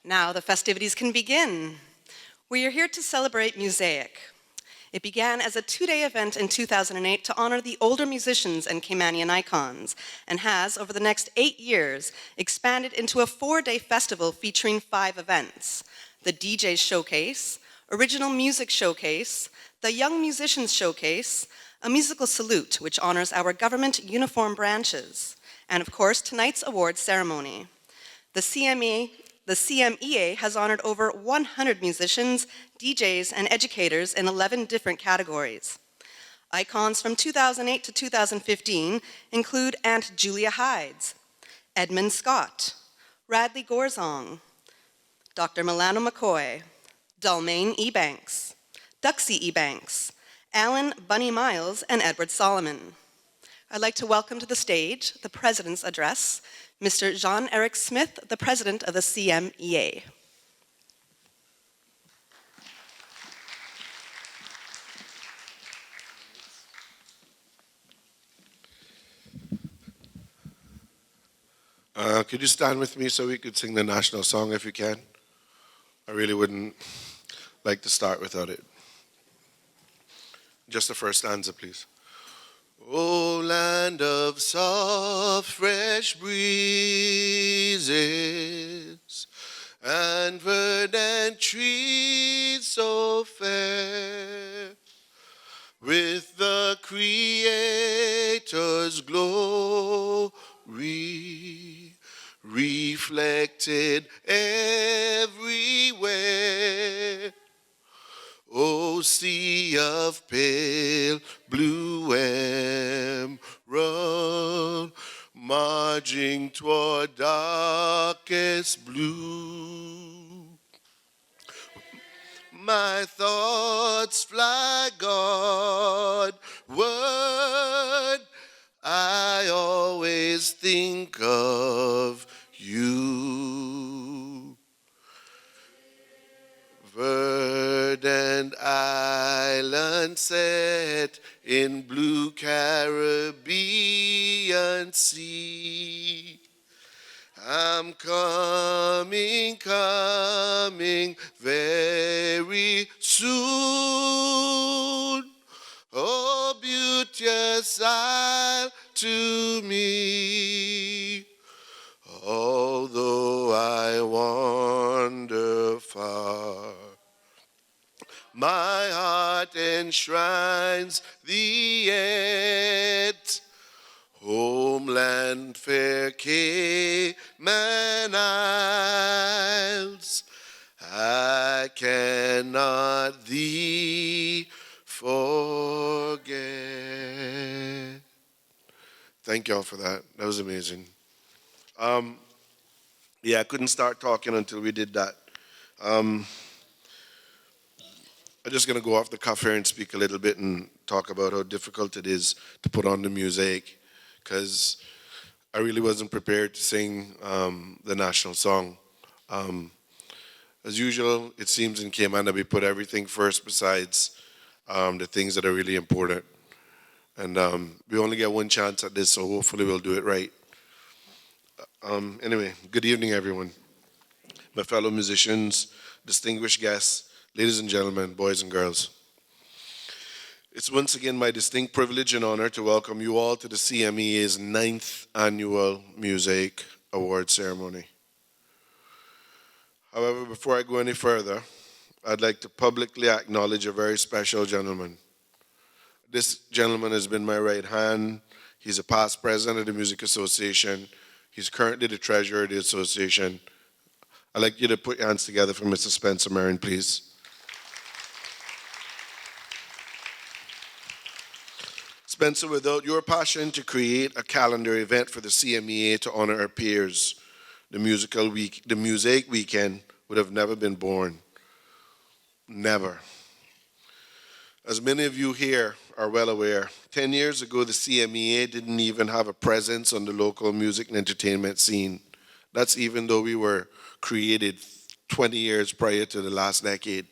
Now the festivities can begin. We are here to celebrate Musaic. It began as a two-day event in 2008 to honor the older musicians and Caymanian icons, and has, over the next 8 years, expanded into a 4-day festival featuring 5 events: the DJ Showcase, Original Music Showcase, the Young Musicians Showcase, a musical salute which honors our government uniform branches, and of course tonight's awards ceremony. The CMEA has honored over 100 musicians, DJs, and educators in 11 different categories. Icons from 2008 to 2015 include Aunt Julia Hides, Edmund Scott, Radley Gorzong, Dr. Milano McCoy, Dalmain Ebanks, Duxie Ebanks, Alan Bunny Miles, and Edward Solomon. I'd like to welcome to the stage the President's address, Mr. Jean-Eric Smith, the President of the CMEA. Could you stand with me so we could sing the national song if you can? I really wouldn't like to start without it. Just the first stanza, please. O land of soft, fresh breezes and verdant trees so fair, with the Creator's glory reflected everywhere. O sea of pale blue emerald, marching toward darkest blue. My thoughts fly Godward, I always think of you. Verdant island set in blue Caribbean sea. I'm coming very soon. Oh, beauteous isle to me. Although I wander far, my heart enshrines thee yet. Homeland fair Cayman Isles, I cannot thee forget. Thank y'all for that. That was amazing. Yeah, I couldn't start talking until we did that. I'm just going to go off the cuff here and speak a little bit and talk about how difficult it is to put on the music, because I really wasn't prepared to sing the national song. As usual, it seems in Cayman that we put everything first besides the things that are really important. And we only get one chance at this, so hopefully we'll do it right. Anyway, good evening, everyone. My fellow musicians, distinguished guests, ladies and gentlemen, boys and girls. It's once again my distinct privilege and honor to welcome you all to the CMEA's 9th Annual Music Award Ceremony. However, before I go any further, I'd like to publicly acknowledge a very special gentleman. This gentleman has been my right hand. He's a past president of the Music Association. He's currently the treasurer of the association. I'd like you to put your hands together for Mr. Spencer Marin, please. Spencer, without your passion to create a calendar event for the CMEA to honor our peers, the Music Weekend would have never been born. Never. As many of you here are well aware, 10 years ago the CMEA didn't even have a presence on the local music and entertainment scene. That's even though we were created 20 years prior to the last decade.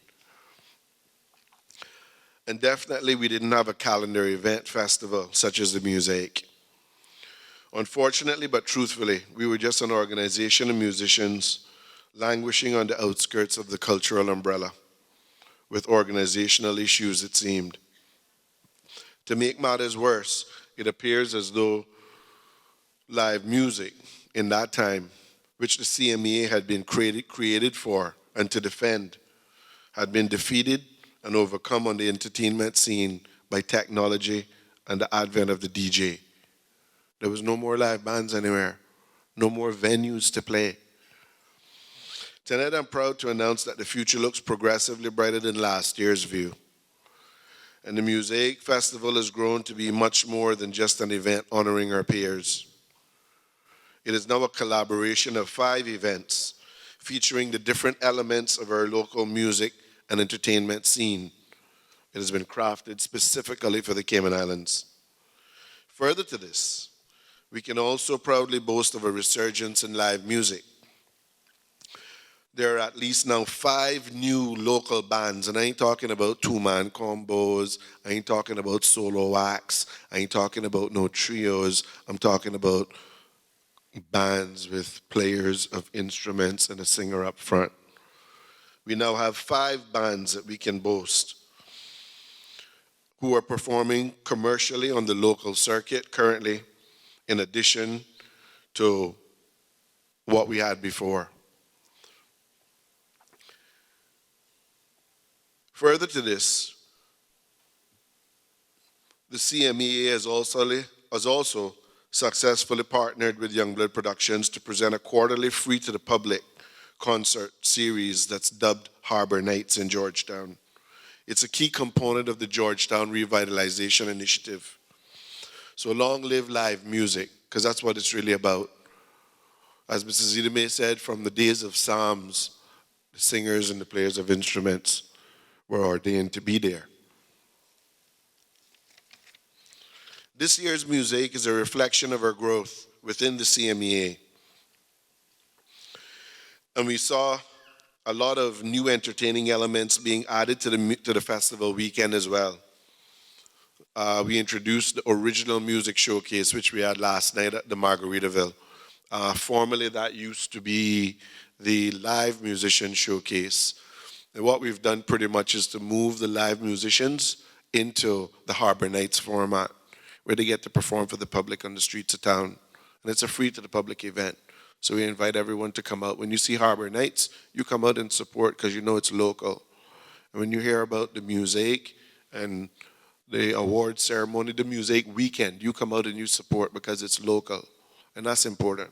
And definitely we didn't have a calendar event festival such as the Music. Unfortunately, but truthfully, we were just an organization of musicians languishing on the outskirts of the cultural umbrella, with organizational issues, it seemed. To make matters worse, it appears as though live music in that time, which the CMEA had been created for and to defend, had been defeated and overcome on the entertainment scene by technology and the advent of the DJ. There was no more live bands anywhere, no more venues to play. Tonight I'm proud to announce that the future looks progressively brighter than last year's view. And the Mosaic Festival has grown to be much more than just an event honoring our peers. It is now a collaboration of 5 events featuring the different elements of our local music and entertainment scene. It has been crafted specifically for the Cayman Islands. Further to this, we can also proudly boast of a resurgence in live music. There are at least now 5 new local bands, and I ain't talking about 2-man combos, I ain't talking about solo acts, I ain't talking about no trios, I'm talking about bands with players of instruments and a singer up front. We now have 5 bands that we can boast who are performing commercially on the local circuit currently, in addition to what we had before. Further to this, the CMEA has also successfully partnered with Youngblood Productions to present a quarterly free to the public concert series that's dubbed Harbor Nights in Georgetown. It's a key component of the Georgetown Revitalization Initiative. So long live live music, because that's what it's really about. As Mrs. Zidime said, from the days of Psalms, the singers and the players of instruments were ordained to be there. This year's Mosaic is a reflection of our growth within the CMEA. And we saw a lot of new entertaining elements being added to the festival weekend as well. We introduced the original music showcase, which we had last night at the Margaritaville. Formerly, that used to be the live musician showcase. And what we've done pretty much is to move the live musicians into the Harbor Nights format, where they get to perform for the public on the streets of town. And it's a free to the public event. So we invite everyone to come out. When you see Harbor Nights, you come out and support because you know it's local. And when you hear about the Mosaic and the award ceremony, the Mosaic weekend, you come out and you support because it's local. And that's important.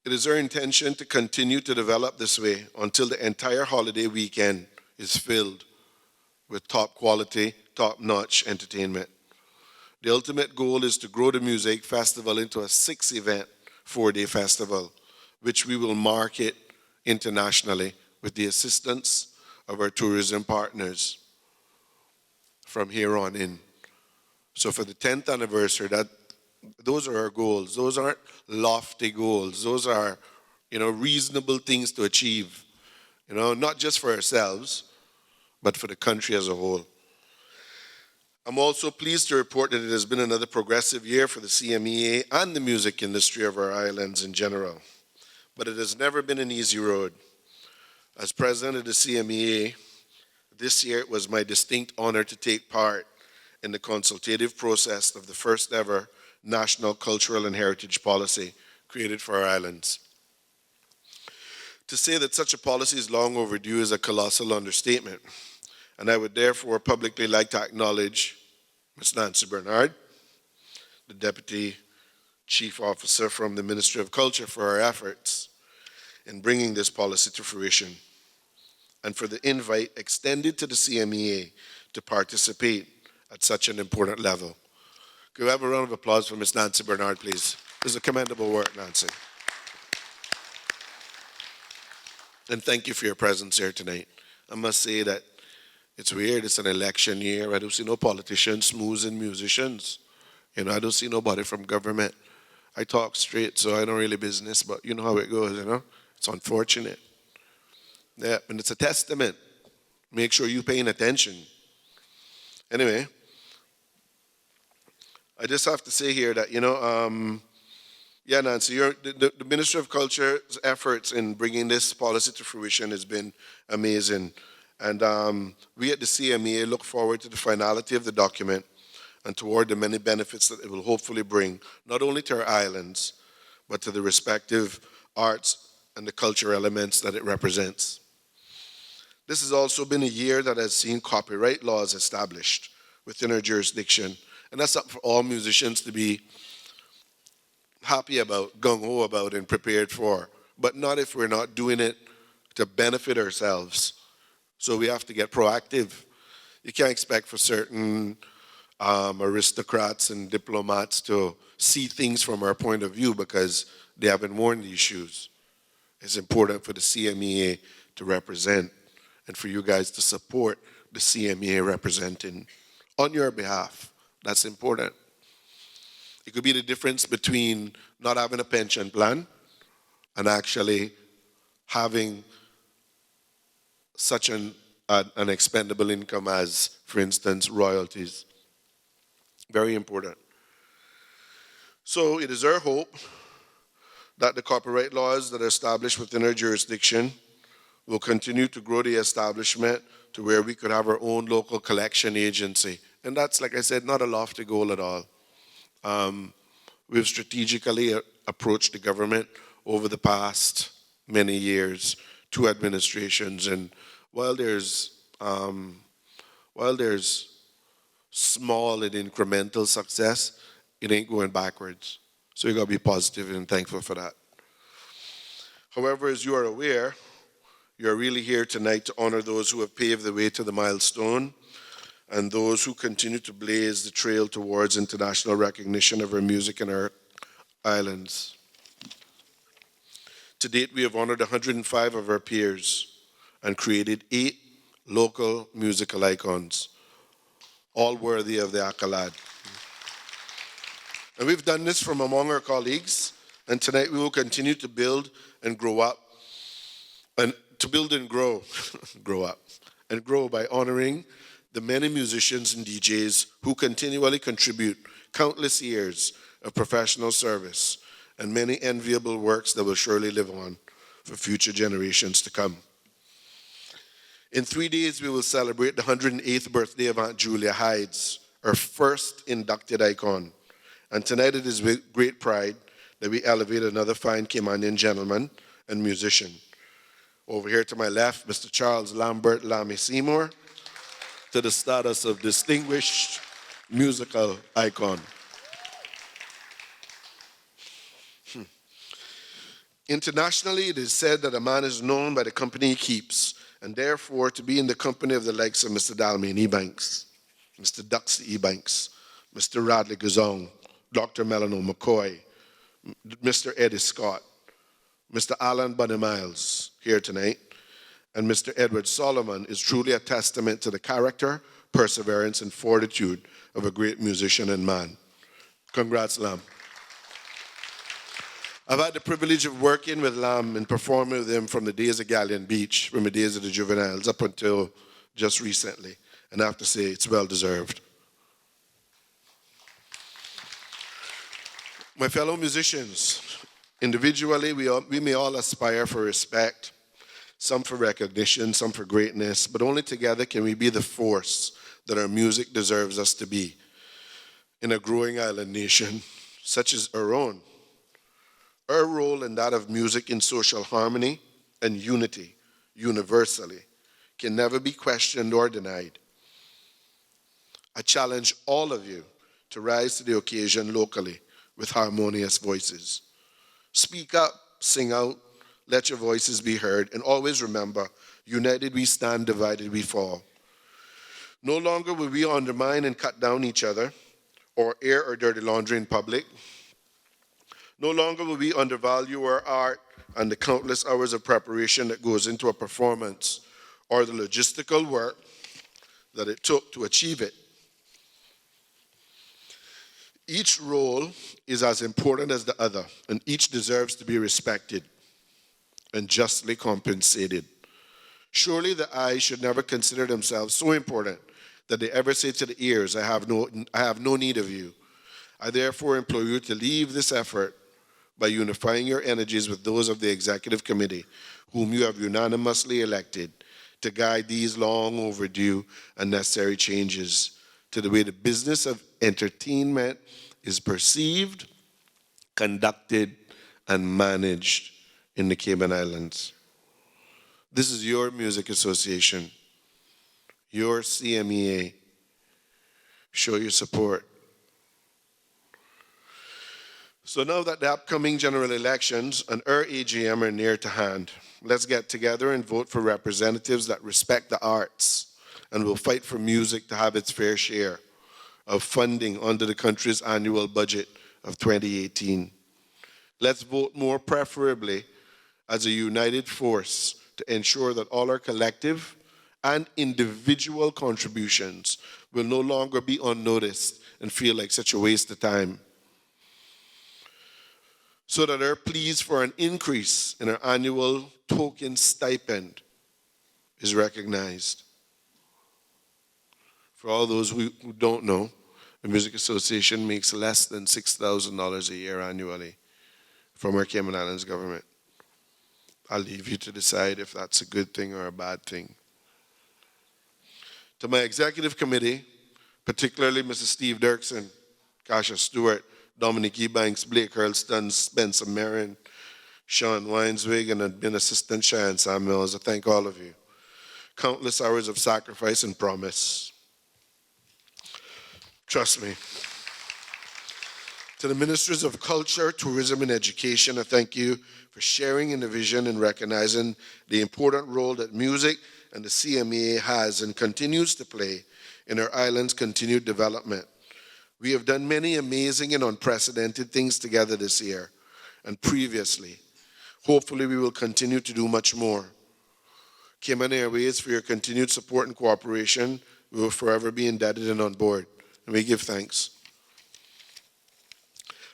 It is our intention to continue to develop this way until the entire holiday weekend is filled with top quality, top-notch entertainment. The ultimate goal is to grow the Mosaic Festival into a 6-event, 4-day festival, which we will market internationally with the assistance of our tourism partners from here on in. So for the 10th anniversary, those are our goals. Those aren't lofty goals. Those are, reasonable things to achieve. Not just for ourselves, but for the country as a whole. I'm also pleased to report that it has been another progressive year for the CMEA and the music industry of our islands in general. But it has never been an easy road. As president of the CMEA, this year it was my distinct honor to take part in the consultative process of the first ever National Cultural and Heritage Policy created for our islands. To say that such a policy is long overdue is a colossal understatement, and I would therefore publicly like to acknowledge Ms. Nancy Bernard, the Deputy Chief Officer from the Ministry of Culture, for her efforts in bringing this policy to fruition, and for the invite extended to the CMEA to participate at such an important level. Could we have a round of applause for Ms. Nancy Bernard, please? This is a commendable work, Nancy. And thank you for your presence here tonight. I must say that it's weird, it's an election year. I don't see no politicians smoozing musicians. I don't see nobody from government. I talk straight, so I don't really business, but you know how it goes, It's unfortunate. Yeah, and it's a testament. Make sure you're paying attention. Anyway, I just have to say here that, Yeah, Nancy, the Ministry of Culture's efforts in bringing this policy to fruition has been amazing. And we at the CMEA look forward to the finality of the document and toward the many benefits that it will hopefully bring, not only to our islands, but to the respective arts and the cultural elements that it represents. This has also been a year that has seen copyright laws established within our jurisdiction. And that's something for all musicians to be happy about, gung-ho about, and prepared for. But not if we're not doing it to benefit ourselves. So we have to get proactive. You can't expect for certain aristocrats and diplomats to see things from our point of view because they haven't worn these shoes. It's important for the CMEA to represent and for you guys to support the CMEA representing on your behalf. That's important. It could be the difference between not having a pension plan and actually having such an expendable income as, for instance, royalties. Very important. So it is our hope that the copyright laws that are established within our jurisdiction will continue to grow the establishment to where we could have our own local collection agency. And that's, like I said, not a lofty goal at all. We've strategically approached the government over the past many years, two administrations, and while there's small and incremental success, it ain't going backwards. So you gotta be positive and thankful for that. However, as you are aware, you're really here tonight to honor those who have paved the way to the milestone and those who continue to blaze the trail towards international recognition of our music in our islands. To date, we have honored 105 of our peers and created 8 local musical icons, all worthy of the accolade. And we've done this from among our colleagues, and tonight we will continue to build and grow up, and to build and grow, and grow by honoring the many musicians and DJs who continually contribute countless years of professional service and many enviable works that will surely live on for future generations to come. In 3 days, we will celebrate the 108th birthday of Aunt Julia Hides, our first inducted icon. And tonight it is with great pride that we elevate another fine Caymanian gentleman and musician. Over here to my left, Mr. Charles Lambert Lamy Seymour, to the status of distinguished musical icon. Internationally, it is said that a man is known by the company he keeps, and therefore to be in the company of the likes of Mr. Dalmain Ebanks, Mr. Duxley Ebanks, Mr. Radley Gazong, Dr. Melano McCoy, Mr. Eddie Scott, Mr. Alan Bunny Miles here tonight, and Mr. Edward Solomon is truly a testament to the character, perseverance, and fortitude of a great musician and man. Congrats, Lam. I've had the privilege of working with Lam and performing with him from the days of Galleon Beach, from the days of the juveniles, up until just recently. And I have to say, it's well deserved. My fellow musicians, individually, we may all aspire for respect, some for recognition, some for greatness, but only together can we be the force that our music deserves us to be in a growing island nation, such as our own. Our role in that of music in social harmony and unity, universally, can never be questioned or denied. I challenge all of you to rise to the occasion locally with harmonious voices. Speak up, sing out, let your voices be heard, and always remember, united we stand, divided we fall. No longer will we undermine and cut down each other or air our dirty laundry in public. No longer will we undervalue our art and the countless hours of preparation that goes into a performance or the logistical work that it took to achieve it. Each role is as important as the other, and each deserves to be respected and justly compensated. Surely the eyes should never consider themselves so important that they ever say to the ears, I have no need of you. I therefore implore you to leave this effort by unifying your energies with those of the Executive Committee, whom you have unanimously elected to guide these long overdue and necessary changes to the way the business of entertainment is perceived, conducted, and managed in the Cayman Islands. This is your music association, your CMEA. Show your support. So now that the upcoming general elections and our AGM are near to hand, let's get together and vote for representatives that respect the arts and will fight for music to have its fair share of funding under the country's annual budget of 2018. Let's vote more preferably as a united force to ensure that all our collective and individual contributions will no longer be unnoticed and feel like such a waste of time. So that our pleas for an increase in our annual token stipend is recognized. For all those who don't know, the Music Association makes less than $6,000 a year annually from our Cayman Islands government. I'll leave you to decide if that's a good thing or a bad thing. To my executive committee, particularly Mr. Steve Dirksen, Kasha Stewart, Dominic Ebanks, Blake Hurlston, Spencer Marin, Sean Weinswig, and Admin Assistant Cheyenne Samuels, I thank all of you. Countless hours of sacrifice and promise. Trust me. To the Ministers of Culture, Tourism, and Education, I thank you for sharing in the vision and recognizing the important role that music and the CMEA has and continues to play in our island's continued development. We have done many amazing and unprecedented things together this year and previously. Hopefully, we will continue to do much more. Cayman Airways, for your continued support and cooperation, we will forever be indebted and on board, and we give thanks.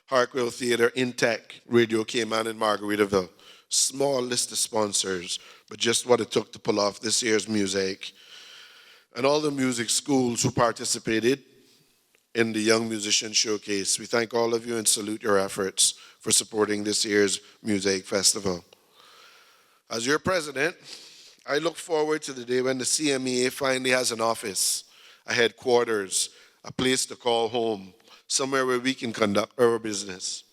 Harkwell Theatre, Intech, Radio Cayman, and Margaritaville. Small list of sponsors, but just what it took to pull off this year's music. And all the music schools who participated in the Young Musician Showcase. We thank all of you and salute your efforts for supporting this year's Music Festival. As your president, I look forward to the day when the CMEA finally has an office, a headquarters, a place to call home, somewhere where we can conduct our business.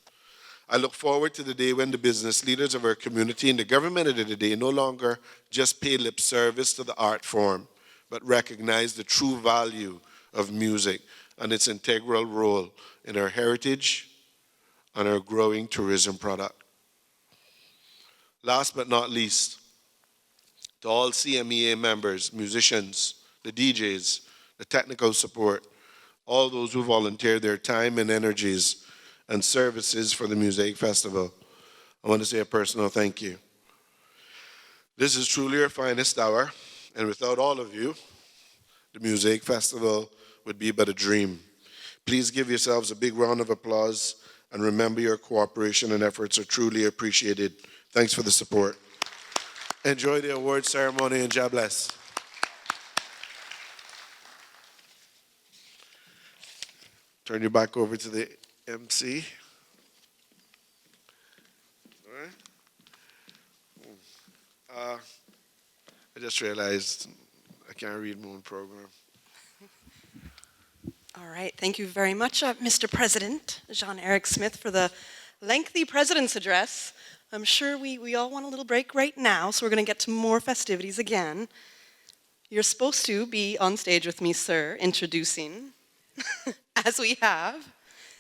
I look forward to the day when the business leaders of our community and the government of the day no longer just pay lip service to the art form, but recognize the true value of music and its integral role in our heritage and our growing tourism product. Last but not least, to all CMEA members, musicians, the DJs, the technical support, all those who volunteer their time and energies and services for the Music Festival, I want to say a personal thank you. This is truly our finest hour, and without all of you, the Music Festival would be but a dream. Please give yourselves a big round of applause, and remember your cooperation and efforts are truly appreciated. Thanks for the support. Enjoy the award ceremony, and God bless. Turn you back over to the MC. All right. I just realized I can't read my own program. All right, thank you very much, Mr. President Jean-Eric Smith, for the lengthy President's Address. I'm sure we all want a little break right now, so we're going to get to more festivities again. You're supposed to be on stage with me, sir, introducing, as we have.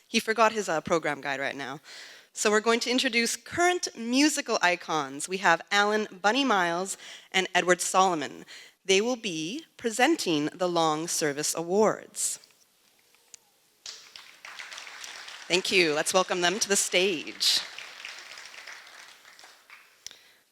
He forgot his program guide right now. So we're going to introduce current musical icons. We have Alan Bunny Miles and Edward Solomon. They will be presenting the Long Service Awards. Thank you. Let's welcome them to the stage.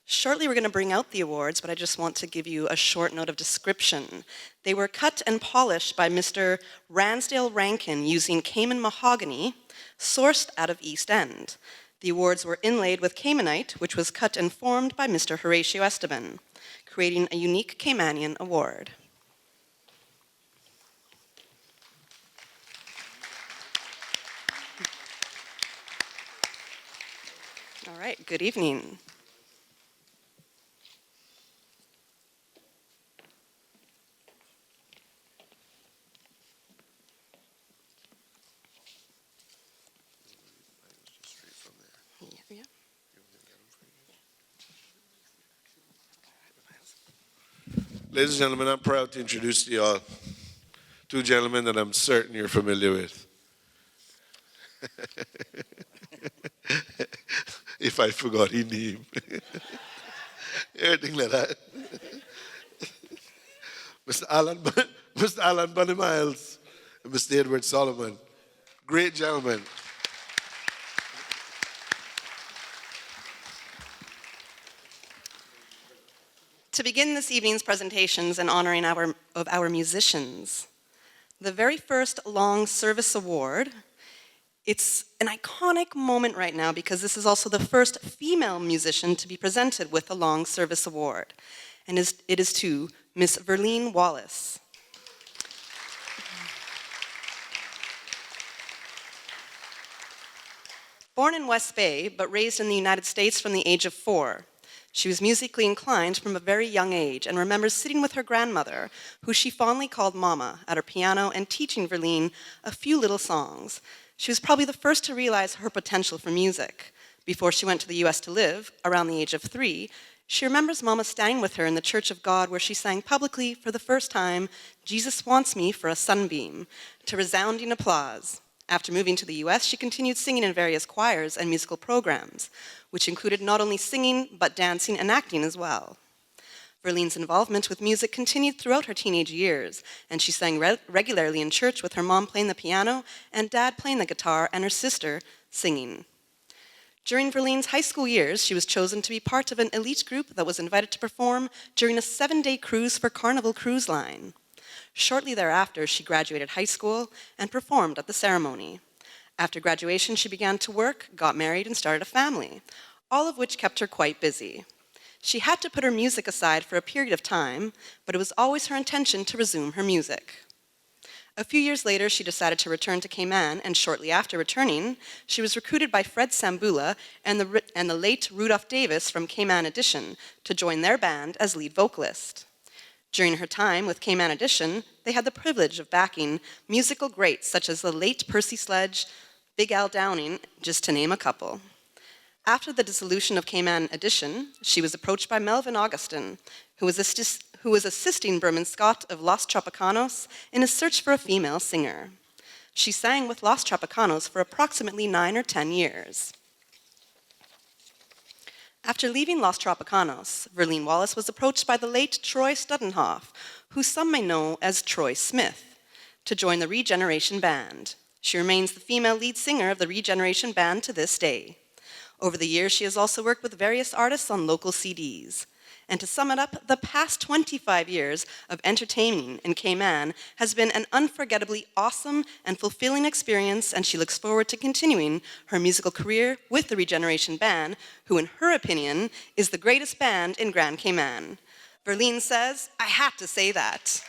Shortly, we're going to bring out the awards, but I just want to give you a short note of description. They were cut and polished by Mr. Ransdale Rankin using Cayman mahogany, sourced out of East End. The awards were inlaid with Caymanite, which was cut and formed by Mr. Horatio Esteban, creating a unique Caymanian award. right, good evening. Yeah, yeah. Ladies and gentlemen, I'm proud to introduce to you all two gentlemen that I'm certain you're familiar with. If I forgot his name. Everything like that. Mr. Alan, Mr. Alan Bunny Miles and Mr. Edward Solomon. Great gentlemen. To begin this evening's presentations and honoring our musicians, the very first Long Service Award, it's an iconic moment right now because this is also the first female musician to be presented with a Long Service Award, and it is to Miss Verlene Wallace. Born in West Bay, but raised in the United States from the age of 4, she was musically inclined from a very young age and remembers sitting with her grandmother, who she fondly called Mama, at her piano and teaching Verlene a few little songs. She was probably the first to realize her potential for music. Before she went to the US to live, around the age of 3, she remembers Mama standing with her in the Church of God where she sang publicly for the first time, "Jesus Wants Me for a Sunbeam," to resounding applause. After moving to the US, she continued singing in various choirs and musical programs, which included not only singing, but dancing and acting as well. Verlene's involvement with music continued throughout her teenage years, and she sang regularly in church with her mom playing the piano and dad playing the guitar and her sister singing. During Verlene's high school years, she was chosen to be part of an elite group that was invited to perform during a 7-day cruise for Carnival Cruise Line. Shortly thereafter, she graduated high school and performed at the ceremony. After graduation, she began to work, got married, and started a family, all of which kept her quite busy. She had to put her music aside for a period of time, but it was always her intention to resume her music. A few years later, she decided to return to Cayman, and shortly after returning, she was recruited by Fred Sambula and the late Rudolph Davis from Cayman Edition to join their band as lead vocalist. During her time with Cayman Edition, they had the privilege of backing musical greats such as the late Percy Sledge, Big Al Downing, just to name a couple. After the dissolution of Cayman Edition, she was approached by Melvin Augustin, who was assisting Berman Scott of Los Tropicanos in his search for a female singer. She sang with Los Tropicanos for approximately 9 or 10 years. After leaving Los Tropicanos, Verlene Wallace was approached by the late Troy Studenhoff, who some may know as Troy Smith, to join the Regeneration Band. She remains the female lead singer of the Regeneration Band to this day. Over the years, she has also worked with various artists on local CDs. And to sum it up, the past 25 years of entertaining in Cayman has been an unforgettably awesome and fulfilling experience, and she looks forward to continuing her musical career with the Regeneration Band, who in her opinion is the greatest band in Grand Cayman. Verlene says, "I had to say that."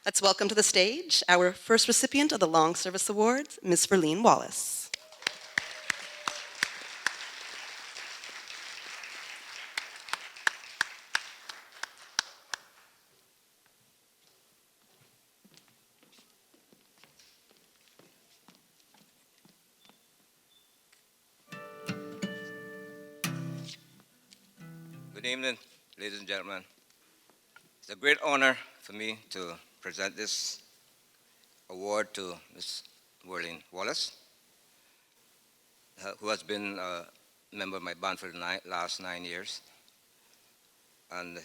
Let's welcome to the stage our first recipient of the Long Service Awards, Ms. Verlene Wallace. Good evening, ladies and gentlemen. It's a great honor for me to present this award to Ms. Verlene Wallace, who has been a member of my band for the last 9 years. And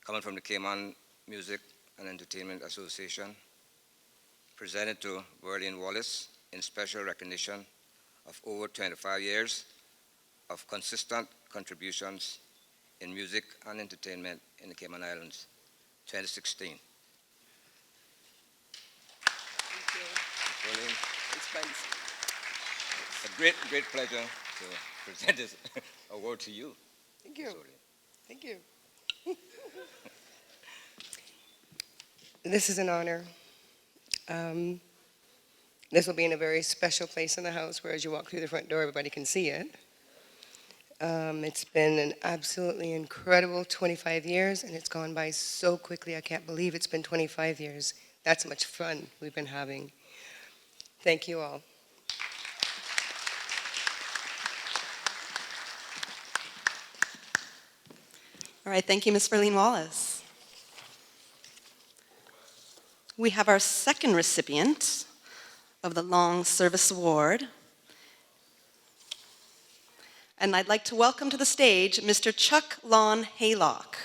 coming from the Cayman Music and Entertainment Association, presented to Verlene Wallace in special recognition of over 25 years of consistent contributions in music and entertainment in the Cayman Islands, 2016. Thank you. Verlene, Thanks, it's a great, great pleasure to present this award to you. Thank you. Ms. Verlene. Thank you. This is an honor. This will be in a very special place in the house where as you walk through the front door, everybody can see it. It's been an absolutely incredible 25 years, and it's gone by so quickly. I can't believe it's been 25 years. That's how much fun we've been having. Thank you all. All right, thank you, Ms. Verlene Wallace. We have our second recipient of the Long Service Award. And I'd like to welcome to the stage Mr. Chuck Lon Haylock.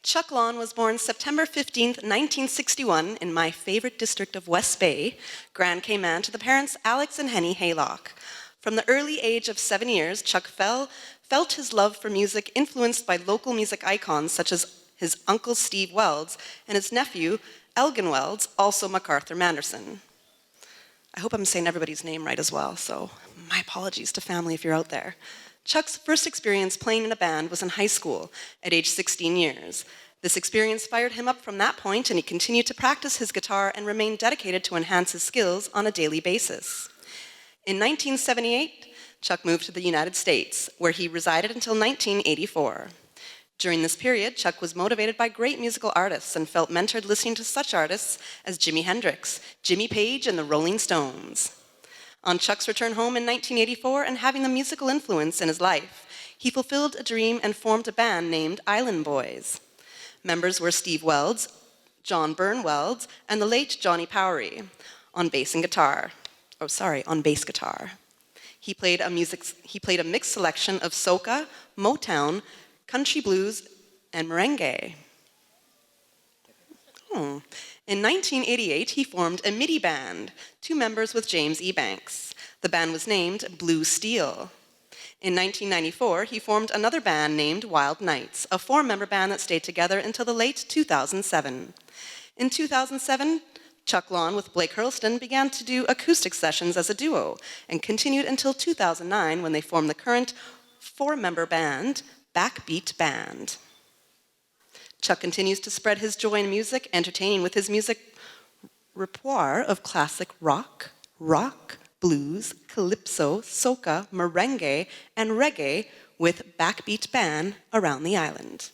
Chuck Lon was born September 15th, 1961, in my favorite district of West Bay, Grand Cayman, to the parents Alex and Henny Haylock. From the early age of 7 years, Chuck felt his love for music influenced by local music icons such as his uncle Steve Welds and his nephew Elgin Welds, also MacArthur Manderson. I hope I'm saying everybody's name right as well, so my apologies to family if you're out there. Chuck's first experience playing in a band was in high school at age 16 years. This experience fired him up from that point, and he continued to practice his guitar and remained dedicated to enhance his skills on a daily basis. In 1978, Chuck moved to the United States, where he resided until 1984. During this period, Chuck was motivated by great musical artists and felt mentored listening to such artists as Jimi Hendrix, Jimmy Page, and the Rolling Stones. On Chuck's return home in 1984 and having the musical influence in his life, he fulfilled a dream and formed a band named Island Boys. Members were Steve Welds, John Byrne Welds, and the late Johnny Powery on bass guitar. He played a mixed selection of soca, Motown, country blues, and merengue. In 1988, he formed a MIDI band, 2 members with James E. Banks. The band was named Blue Steel. In 1994, he formed another band named Wild Nights, a 4-member band that stayed together until the late 2007. In 2007, Chuck Lon with Blake Hurlston began to do acoustic sessions as a duo and continued until 2009 when they formed the current 4-member band, Backbeat Band. Chuck continues to spread his joy in music, entertaining with his music repertoire of classic rock, blues, calypso, soca, merengue, and reggae with Backbeat Band around the island.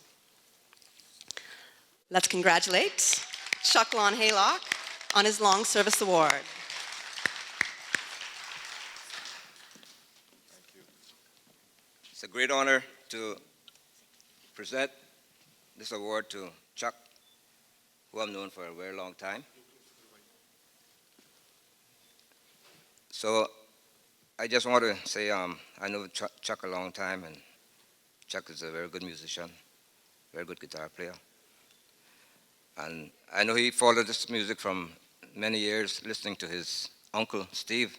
Let's congratulate Chuck Lon Haylock on his Long Service Award. It's a great honor to present this award to Chuck, who I've known for a very long time. So I just want to say I know Chuck a long time, and Chuck is a very good musician, very good guitar player. And I know he followed this music from many years listening to his uncle, Steve,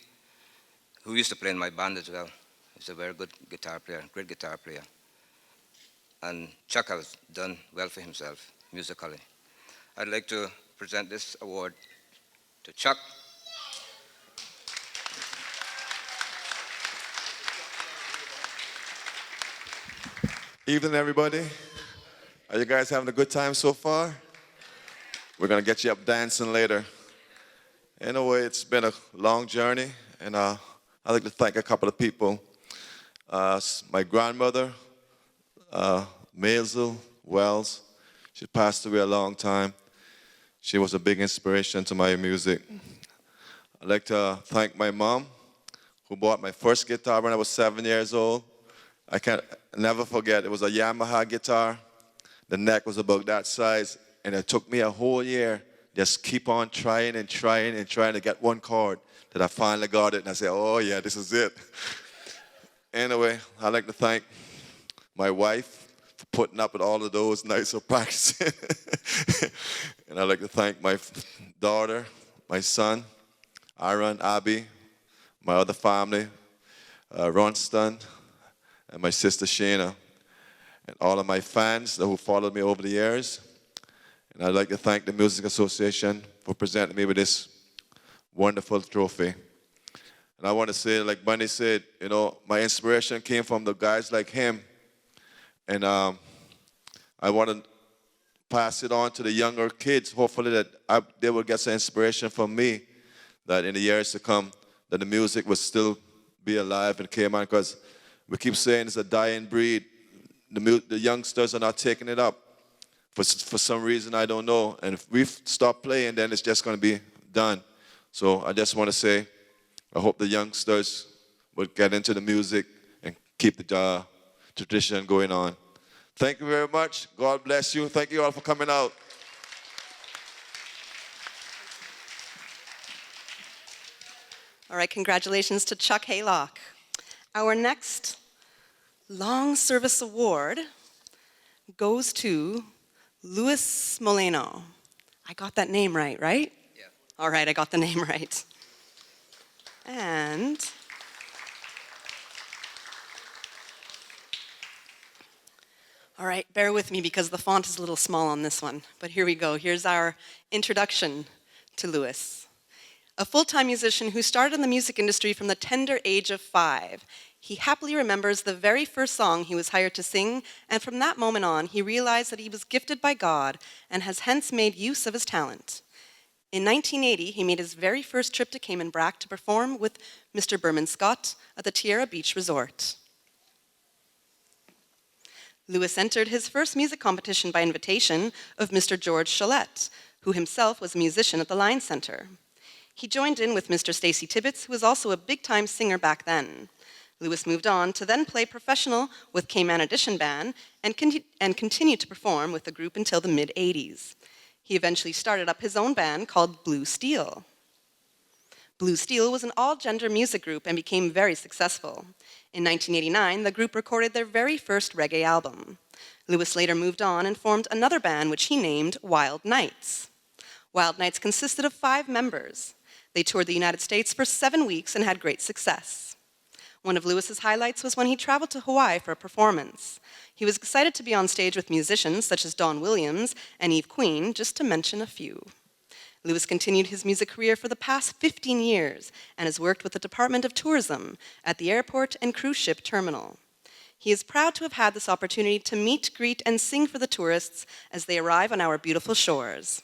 who used to play in my band as well. He's a very good guitar player, great guitar player. And Chuck has done well for himself musically. I'd like to present this award to Chuck. Evening, everybody. Are you guys having a good time so far? We're going to get you up dancing later. Anyway, it's been a long journey, and I'd like to thank a couple of people. My grandmother, Maisel Wells, she passed away a long time. She was a big inspiration to my music. I'd like to thank my mom, who bought my first guitar when I was 7 years old. I can't never forget, it was a Yamaha guitar. The neck was about that size, and it took me a whole year just keep on trying to get one chord that I finally got it, and I said, oh yeah, this is it. Anyway, I'd like to thank my wife for putting up with all of those nights of practicing. And I'd like to thank my daughter, my son, Aaron, Abby, my other family, Ronston, and my sister Shana, and all of my fans who followed me over the years. And I'd like to thank the Music Association for presenting me with this wonderful trophy. And I want to say, like Bunny said, you know, my inspiration came from the guys like him. And I want to pass it on to the younger kids, hopefully that they will get some inspiration from me, that in the years to come, that the music will still be alive in Cayman, because we keep saying it's a dying breed. The youngsters are not taking it up. For some reason, I don't know. And if we stop playing, then it's just going to be done. So I just want to say, I hope the youngsters will get into the music and keep the tradition going on. Thank you very much. God bless you. Thank you all for coming out. All right, congratulations to Chuck Haylock. Our next long service award goes to Luis Molino. I got that name right, right? Yeah. All right, I got the name right. And all right, bear with me because the font is a little small on this one, but here we go. Here's our introduction to Luis. A full-time musician who started in the music industry from the tender age of 5. He happily remembers the very first song he was hired to sing, and from that moment on, he realized that he was gifted by God and has hence made use of his talent. In 1980, he made his very first trip to Cayman Brac to perform with Mr. Berman Scott at the Tierra Beach Resort. Luis entered his first music competition by invitation of Mr. George Cholette, who himself was a musician at the Line Center. He joined in with Mr. Stacy Tibbetts, who was also a big-time singer back then. Luis moved on to then play professional with Cayman Edition Band and continued to perform with the group until the mid-'80s. He eventually started up his own band called Blue Steel. Blue Steel was an all-gender music group and became very successful. In 1989, the group recorded their very first reggae album. Luis later moved on and formed another band which he named Wild Nights. Wild Nights consisted of 5 members. They toured the United States for 7 weeks and had great success. One of Luis's highlights was when he traveled to Hawaii for a performance. He was excited to be on stage with musicians such as Don Williams and Eve Queen, just to mention a few. Luis continued his music career for the past 15 years and has worked with the Department of Tourism at the airport and cruise ship terminal. He is proud to have had this opportunity to meet, greet, and sing for the tourists as they arrive on our beautiful shores.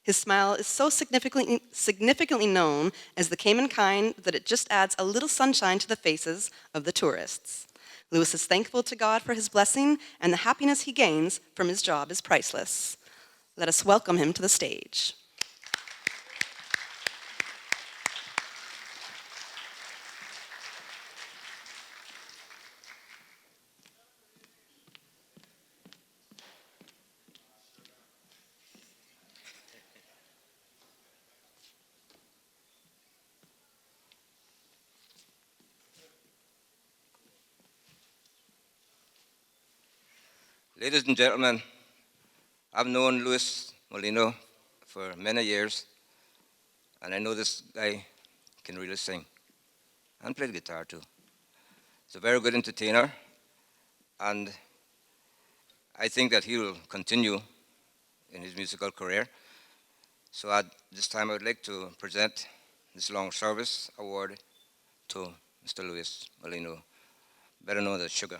His smile is so significantly known as the Cayman kind that it just adds a little sunshine to the faces of the tourists. Luis is thankful to God for his blessing, and the happiness he gains from his job is priceless. Let us welcome him to the stage. Ladies and gentlemen, I've known Luis Molino for many years, and I know this guy can really sing and play the guitar too. He's a very good entertainer, and I think that he will continue in his musical career. So at this time, I would like to present this long service award to Mr. Luis Molino, better known as Sugar.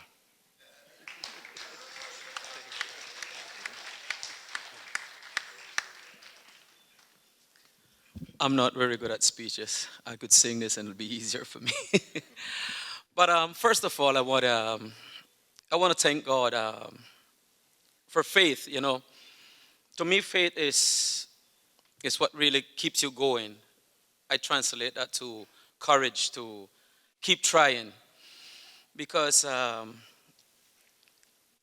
I'm not very good at speeches. I could sing this and it'll be easier for me. But first of all, I want to thank God for faith. You know, to me, faith is what really keeps you going. I translate that to courage to keep trying, because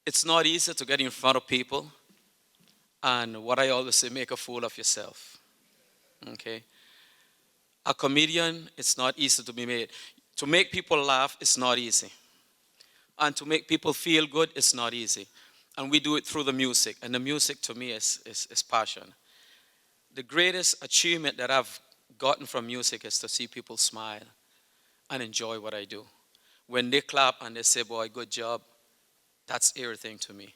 it's not easy to get in front of people, and what I always say, make a fool of yourself. Okay. A comedian, it's not easy to be made. To make people laugh, it's not easy. And to make people feel good, it's not easy. And we do it through the music. And the music to me is passion. The greatest achievement that I've gotten from music is to see people smile and enjoy what I do. When they clap and they say, boy, good job, that's everything to me.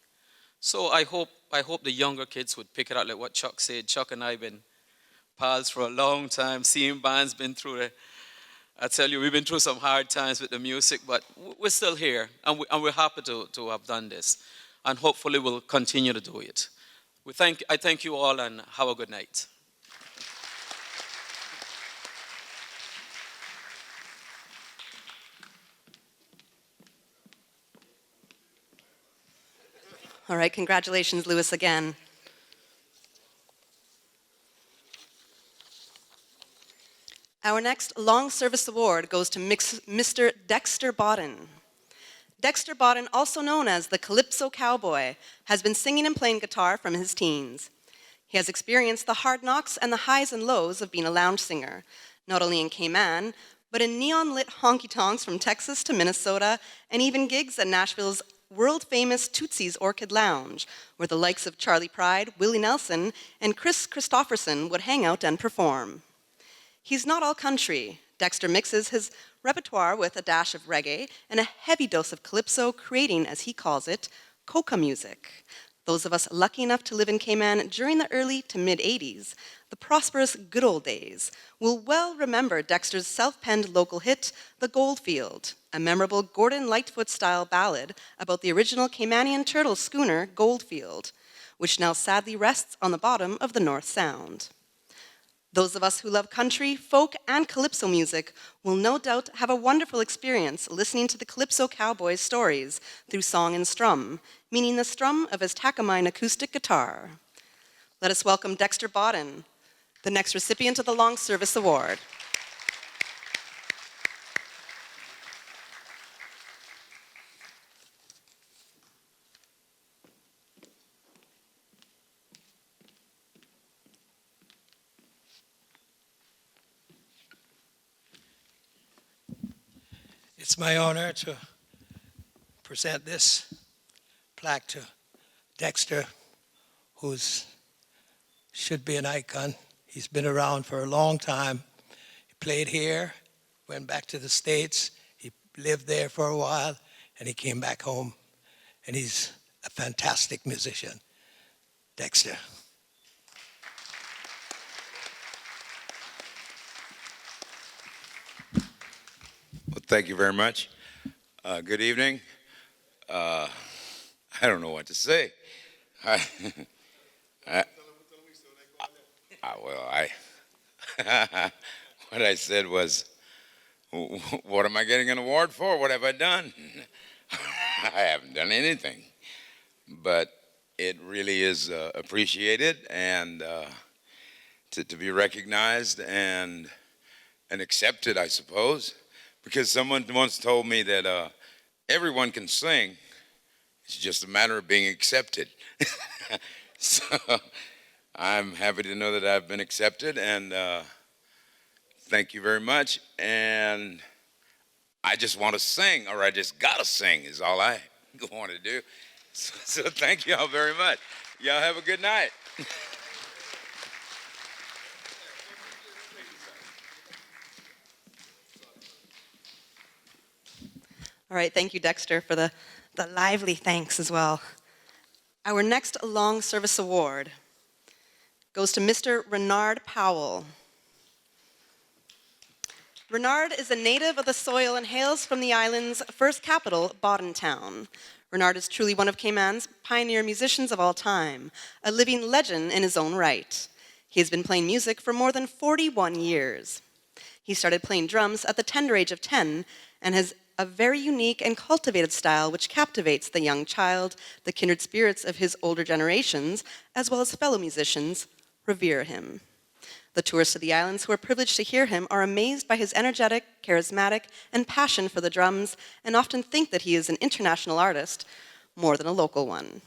So I hope the younger kids would pick it up like what Chuck said. Chuck and I have been pals for a long time. Seeing bands been through it. I tell you, we've been through some hard times with the music, but we're still here, and we're happy to have done this. and hopefully we'll continue to do it. I thank you all, and have a good night. All right, congratulations, Louis, again. Our next Long Service Award goes to Mr. Dexter Bodden. Dexter Bodden, also known as the Calypso Cowboy, has been singing and playing guitar from his teens. He has experienced the hard knocks and the highs and lows of being a lounge singer, not only in Cayman, but in neon-lit honky-tonks from Texas to Minnesota, and even gigs at Nashville's world-famous Tootsie's Orchid Lounge, where the likes of Charlie Pride, Willie Nelson, and Chris Christopherson would hang out and perform. He's not all country. Dexter mixes his repertoire with a dash of reggae and a heavy dose of calypso, creating, as he calls it, coca music. Those of us lucky enough to live in Cayman during the early to mid-'80s, the prosperous good old days, will well remember Dexter's self-penned local hit, The Goldfield, a memorable Gordon Lightfoot-style ballad about the original Caymanian turtle schooner Goldfield, which now sadly rests on the bottom of the North Sound. Those of us who love country, folk, and calypso music will no doubt have a wonderful experience listening to the Calypso Cowboy's stories through song and strum, meaning the strum of his Takamine acoustic guitar. Let us welcome Dexter Bodden, the next recipient of the Long Service Award. It's my honor to present this plaque to Dexter, who should be an icon. He's been around for a long time. He played here, went back to the States, he lived there for a while, and he came back home. And he's a fantastic musician. Dexter. Well, thank you very much. Good evening. I don't know what to say. What I said was, what am I getting an award for? What have I done? I haven't done anything. But it really is appreciated, and to be recognized and accepted, I suppose. Because someone once told me that everyone can sing, it's just a matter of being accepted. So I'm happy to know that I've been accepted, and thank you very much. And I just want to sing, or I just gotta sing is all I want to do. So thank you all very much. Y'all have a good night. All right, thank you, Dexter, for the lively thanks as well. Our next Long Service Award goes to Mr. Renard Powell. Renard is a native of the soil and hails from the island's first capital, Boddentown. Renard is truly one of Cayman's pioneer musicians of all time, a living legend in his own right. He has been playing music for more than 41 years. He started playing drums at the tender age of 10 and has a very unique and cultivated style which captivates the young child, the kindred spirits of his older generations, as well as fellow musicians, revere him. The tourists of the islands who are privileged to hear him are amazed by his energetic, charismatic, and passion for the drums, and often think that he is an international artist more than a local one.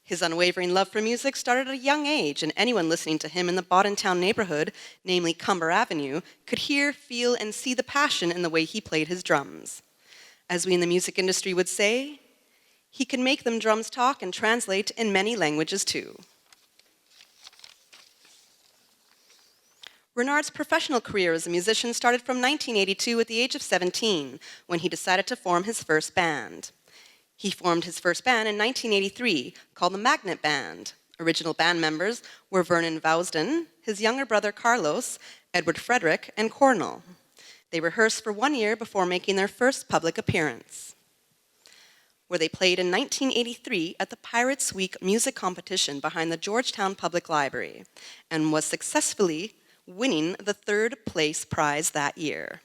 His unwavering love for music started at a young age, and anyone listening to him in the Boddentown neighborhood, namely Cumber Avenue, could hear, feel, and see the passion in the way he played his drums. As we in the music industry would say, he could make them drums talk and translate in many languages too. Renard's professional career as a musician started from 1982 at the age of 17, when he decided to form his first band. He formed his first band in 1983, called the Magnet Band. Original band members were Vernon Vousden, his younger brother Carlos, Edward Frederick, and Cornell. They rehearsed for 1 year before making their first public appearance. where they played in 1983 at the Pirates Week music competition behind the Georgetown Public Library, and was successfully winning the third place prize that year.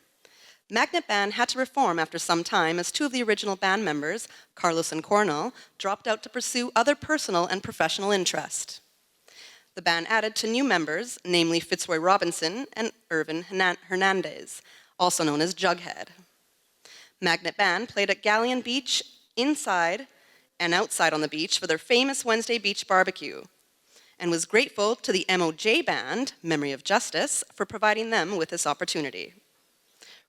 Magnet Band had to reform after some time as two of the original band members, Carlos and Cornell, dropped out to pursue other personal and professional interests. The band added two new members, namely Fitzroy Robinson and Irvin Hernandez, also known as Jughead. Magnet Band played at Galleon Beach, inside and outside on the beach for their famous Wednesday beach barbecue, and was grateful to the MOJ Band, Memory of Justice, for providing them with this opportunity.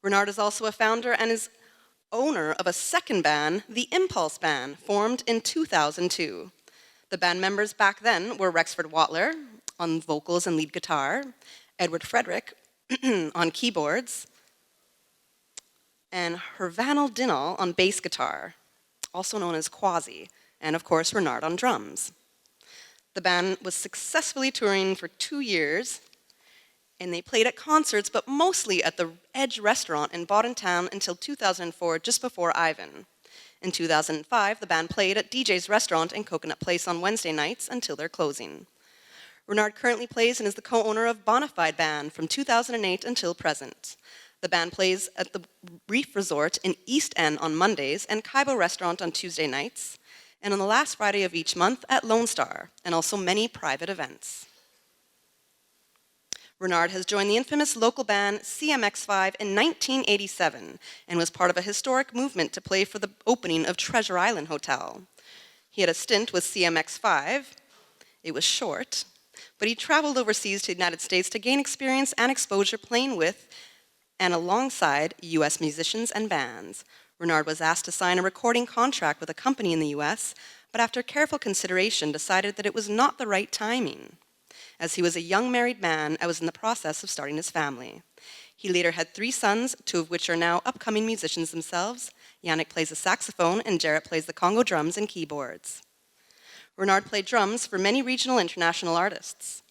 Renard is also a founder and is owner of a second band, the Impulse Band, formed in 2002. The band members back then were Rexford Watler on vocals and lead guitar, Edward Frederick on keyboards, and Hervanel Dinall on bass guitar, also known as Quasi, and of course Renard on drums. The band was successfully touring for 2 years, and they played at concerts, but mostly at the Edge restaurant in Boddentown until 2004, just before Ivan. In 2005, the band played at DJ's restaurant in Coconut Place on Wednesday nights until their closing. Renard currently plays and is the co-owner of Bonafide Band from 2008 until present. The band plays at the Reef Resort in East End on Mondays and Kaibo Restaurant on Tuesday nights, and on the last Friday of each month at Lone Star, and also many private events. Renard has joined the infamous local band CMX5 in 1987 and was part of a historic movement to play for the opening of Treasure Island Hotel. He had a stint with CMX5. It was short, but he traveled overseas to the United States to gain experience and exposure playing with and alongside US musicians and bands. Renard was asked to sign a recording contract with a company in the US, but after careful consideration decided that it was not the right timing. As he was a young married man, I was in the process of starting his family. He later had 3 sons, 2 of which are now upcoming musicians themselves. Yannick plays the saxophone and Jarrett plays the Congo drums and keyboards. Renard played drums for many regional international artists,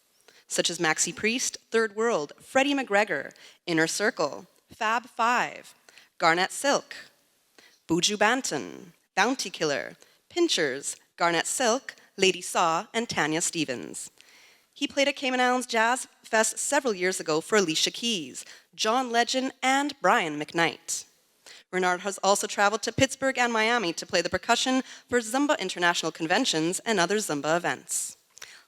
such as Maxi Priest, Third World, Freddie McGregor, Inner Circle, Fab Five, Garnett Silk, Buju Banton, Bounty Killer, Pinchers, Garnett Silk, Lady Saw, and Tanya Stevens. He played at Cayman Islands Jazz Fest several years ago for Alicia Keys, John Legend, and Brian McKnight. Renard has also traveled to Pittsburgh and Miami to play the percussion for Zumba International Conventions and other Zumba events.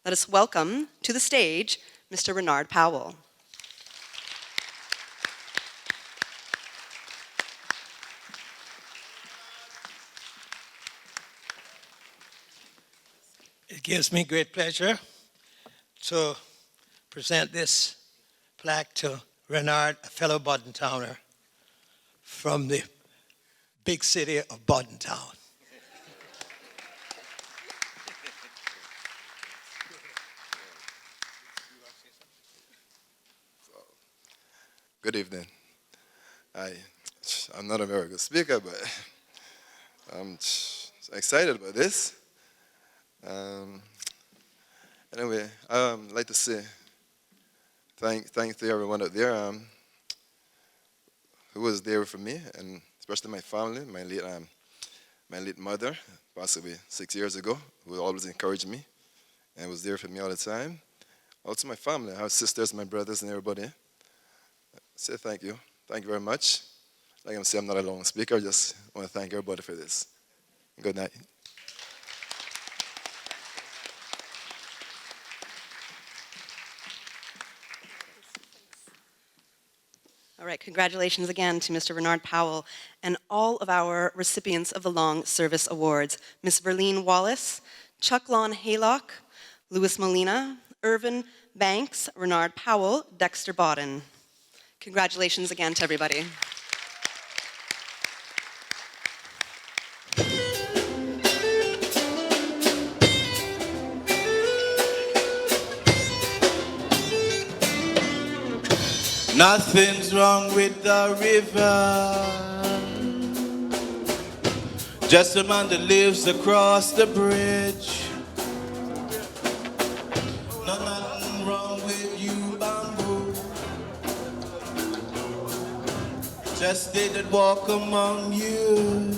Let us welcome to the stage Mr. Renard Powell. It gives me great pleasure to present this plaque to Renard, a fellow Boddentowner from the big city of Boddentown. Good evening. I'm not a very good speaker, but I'm excited about this. Anyway, I'd like to say thanks to everyone out there who was there for me, and especially my family, my late mother, passed away 6 years ago, who always encouraged me and was there for me all the time. Also my family, I have sisters, my brothers, and everybody. Say thank you. Thank you very much. Like I'm saying, I'm not a long speaker. I just want to thank everybody for this. Good night. All right, congratulations again to Mr. Renard Powell and all of our recipients of the Long Service Awards. Ms. Verlene Wallace, Chuck Lon Haylock, Louis Molina, Irvin Banks, Renard Powell, Dexter Bodden. Congratulations again to everybody. Nothing's wrong with the river. Just a man that lives across the bridge. Nothing wrong with you, bamboo. Just they that walk among you.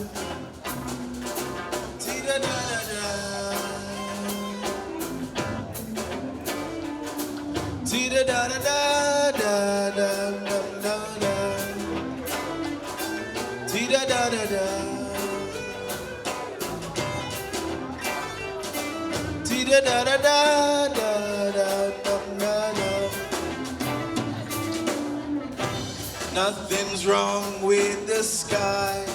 Nothing's wrong with the sky,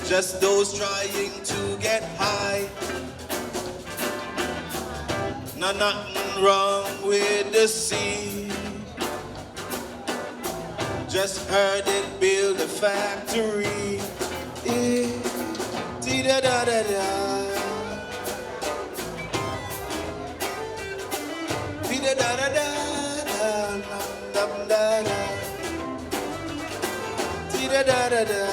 just those trying to get high. Nothing wrong with the sea, just heard it build a factory. Dee-da-da-da-da. Dee-da-da-da-da. Dum-dum-da-da. Dee-da-da-da-da.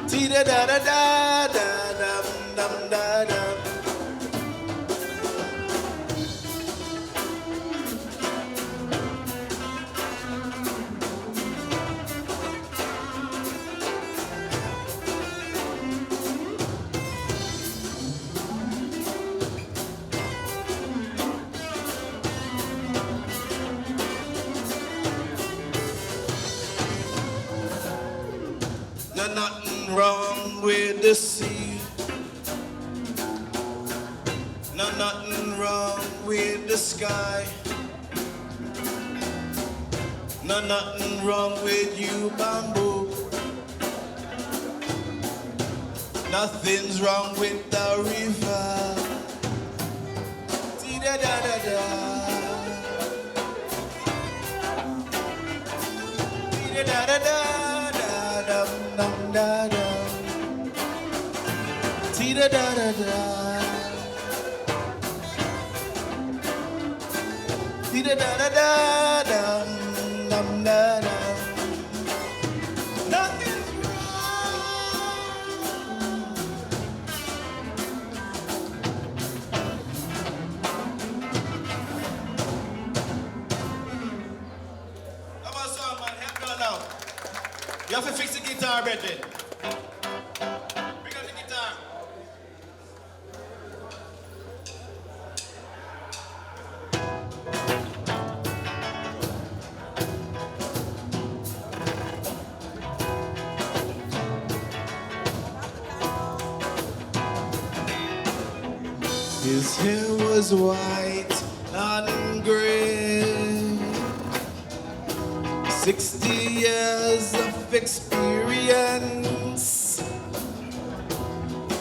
Dee-da-da-da-da. Dum-dum-da-da. Nothing wrong with the sea. Nothing wrong with the sky. Nothing wrong with you, bamboo. Nothing's wrong with the river. Dee-da-da-da-da. Dee-da-da-da-da. Dum-dum-da-da. Dee-da-da-da-da. Dee-da-da-da-da. Dum-dum-da-da. Nothing's Come on, son, man. Help me now. You have to fix the guitar, brethren. Bring up the guitar. His hair was white and gray. 60 years of experience.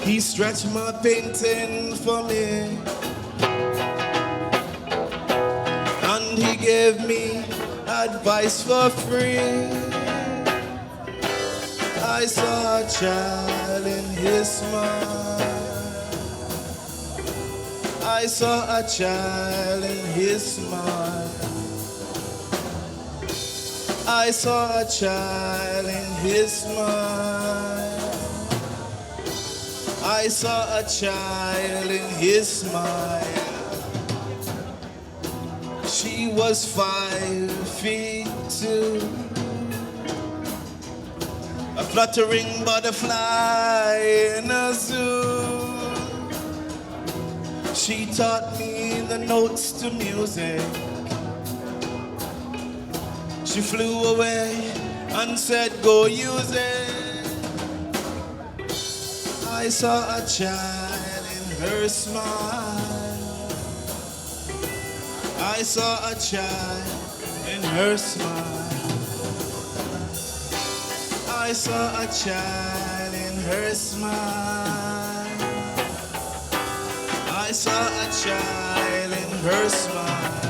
He stretched my painting for me, and he gave me advice for free. I saw a child in his smile. I saw a child in his smile. I saw a child in his smile. I saw a child in his smile. She was 5'2", a fluttering butterfly in a zoo. She taught me the notes to music. She flew away and said, go use it. I saw a child in her smile. I saw a child in her smile. I saw a child in her smile. I saw a child in her smile.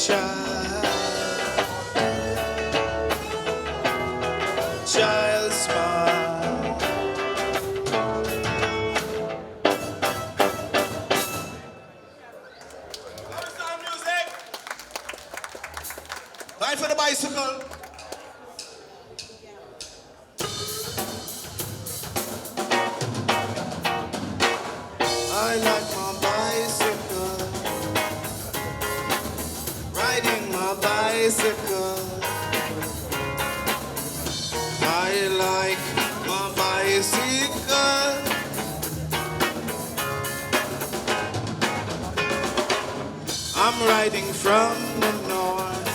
child smile. Sound music. Time for the bicycle. I like my bicycle, riding my bicycle. I like my bicycle. I'm riding from the north,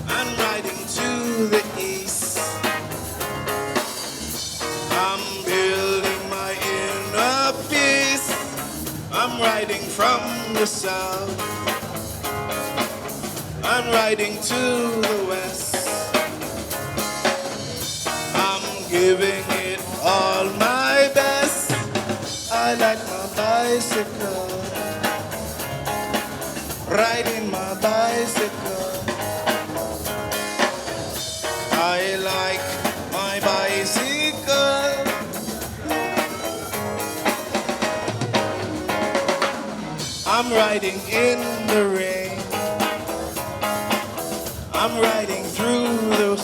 I'm riding to the east. I'm building my inner peace. I'm riding from the south, I'm riding to the west. I'm giving it all my best. I like my bicycle, riding my bicycle. I like my bicycle. I'm riding in the rain, I'm riding through the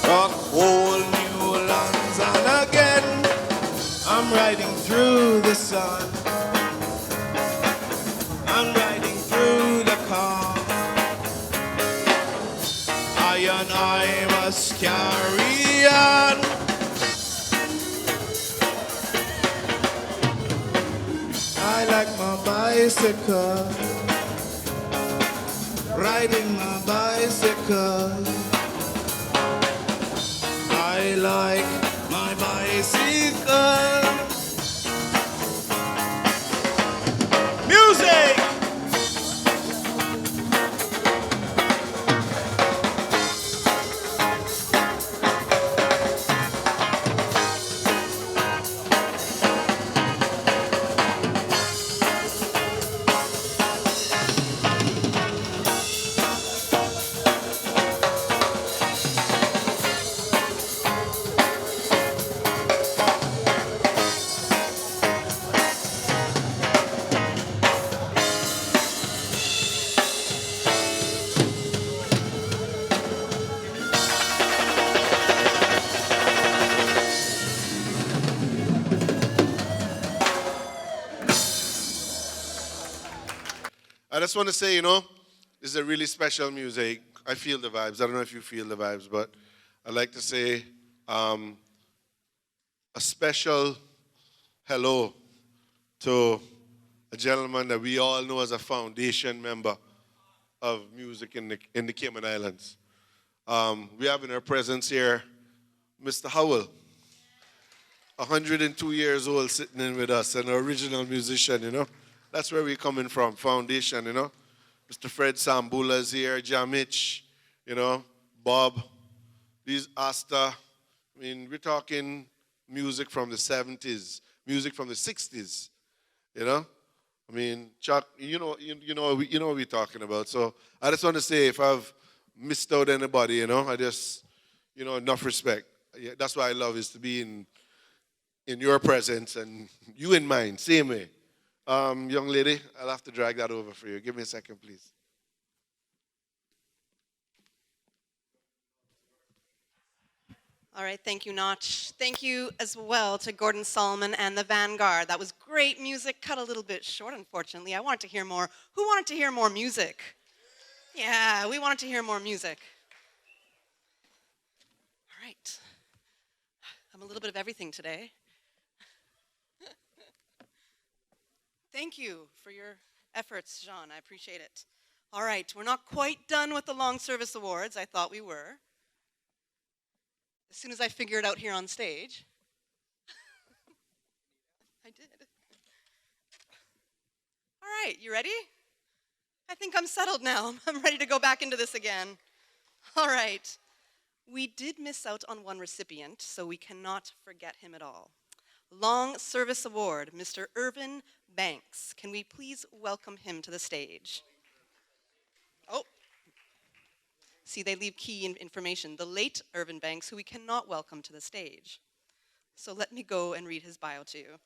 rock whole new lands, and again I'm riding through the sun, I'm riding through the calm. I must carry on. I like my bicycle, riding my bicycle. I like my bicycle. Music! I just want to say, this is a really special music. I feel the vibes. I don't know if you feel the vibes, but I'd like to say a special hello to a gentleman that we all know as a foundation member of music in the Cayman Islands. We have in our presence here Mr. Howell, 102 years old, sitting in with us, an original musician, That's where we're coming from, foundation, Mr. Fred Sambula is here, Jamich, Bob, these Asta. We're talking music from the 70s, music from the 60s, Chuck, you know what we're talking about. So I just want to say, if I've missed out anybody, I just, enough respect. Yeah, that's what I love, is to be in your presence and you in mine, same way. Young lady, I'll have to drag that over for you. Give me a second, please. All right, thank you, Notch. Thank you as well to Gordon Solomon and the Vanguard. That was great music, cut a little bit short, unfortunately. I wanted to hear more. Who wanted to hear more music? Yeah, we wanted to hear more music. All right. I'm a little bit of everything today. Thank you for your efforts, Jean. I appreciate it. All right, we're not quite done with the Long Service Awards. I thought we were. As soon as I figure it out here on stage. I did. All right, you ready? I think I'm settled now. I'm ready to go back into this again. All right. We did miss out on one recipient, so we cannot forget him at all. Long Service Award, Mr. Irvin Banks. Can we please welcome him to the stage? Oh, see, they leave key information. The late Irvin Banks, who we cannot welcome to the stage. So let me go and read his bio to you.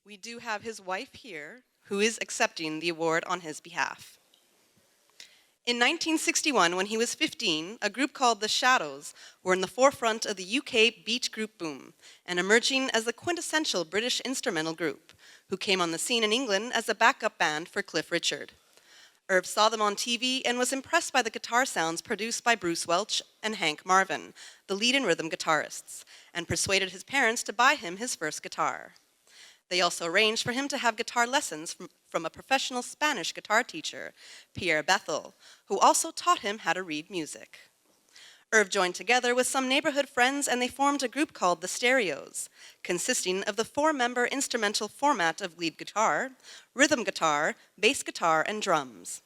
We do have his wife here, who is accepting the award on his behalf. In 1961, when he was 15, a group called The Shadows were in the forefront of the UK beat group boom and emerging as the quintessential British instrumental group, who came on the scene in England as a backup band for Cliff Richard. Irv saw them on TV and was impressed by the guitar sounds produced by Bruce Welch and Hank Marvin, the lead and rhythm guitarists, and persuaded his parents to buy him his first guitar. They also arranged for him to have guitar lessons from a professional Spanish guitar teacher, Pierre Bethel, who also taught him how to read music. Irv joined together with some neighborhood friends and they formed a group called the Stereos, consisting of the four-member instrumental format of lead guitar, rhythm guitar, bass guitar, and drums.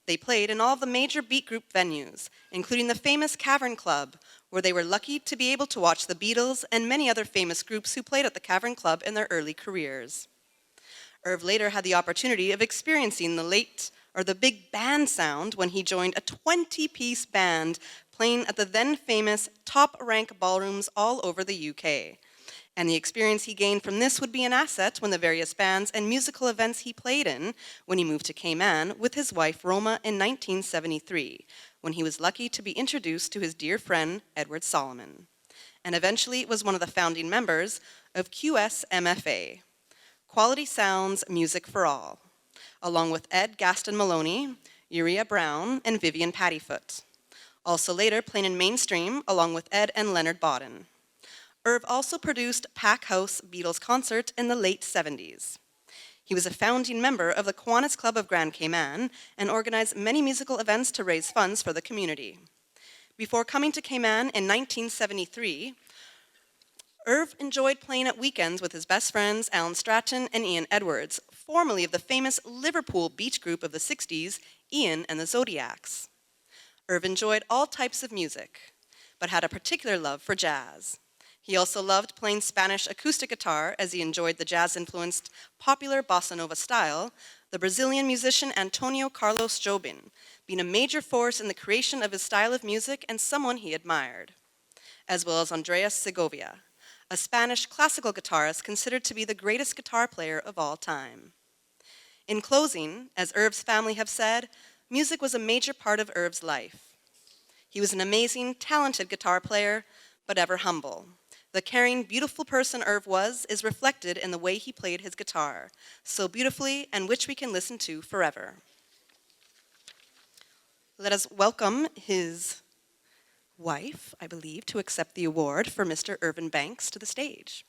They played in all of the major beat group venues, including the famous Cavern Club, where they were lucky to be able to watch the Beatles and many other famous groups who played at the Cavern Club in their early careers. Irv later had the opportunity of experiencing the big band sound when he joined a 20-piece band playing at the then famous top-rank ballrooms all over the UK. And the experience he gained from this would be an asset when the various bands and musical events he played in when he moved to Cayman with his wife Roma in 1973, when he was lucky to be introduced to his dear friend Edward Solomon, and eventually was one of the founding members of QSMFA, Quality Sounds Music for All, along with Ed Gaston Maloney, Uriah Brown, and Vivian Paddyfoot. Also later playing in mainstream along with Ed and Leonard Bodden. Irv also produced Pack House Beatles concert in the late 70s. He was a founding member of the Kiwanis Club of Grand Cayman and organized many musical events to raise funds for the community. Before coming to Cayman in 1973, Irv enjoyed playing at weekends with his best friends Alan Stratton and Ian Edwards, formerly of the famous Liverpool beach group of the 60s, Ian and the Zodiacs. Irv enjoyed all types of music, but had a particular love for jazz. He also loved playing Spanish acoustic guitar as he enjoyed the jazz-influenced popular bossa nova style, the Brazilian musician Antonio Carlos Jobim being a major force in the creation of his style of music and someone he admired, as well as Andreas Segovia, a Spanish classical guitarist considered to be the greatest guitar player of all time. In closing, as Irv's family have said, music was a major part of Irv's life. He was an amazing, talented guitar player, but ever humble. The caring, beautiful person Irv was is reflected in the way he played his guitar, so beautifully and which we can listen to forever. Let us welcome his wife, I believe, to accept the award for Mr. Irvin Banks to the stage.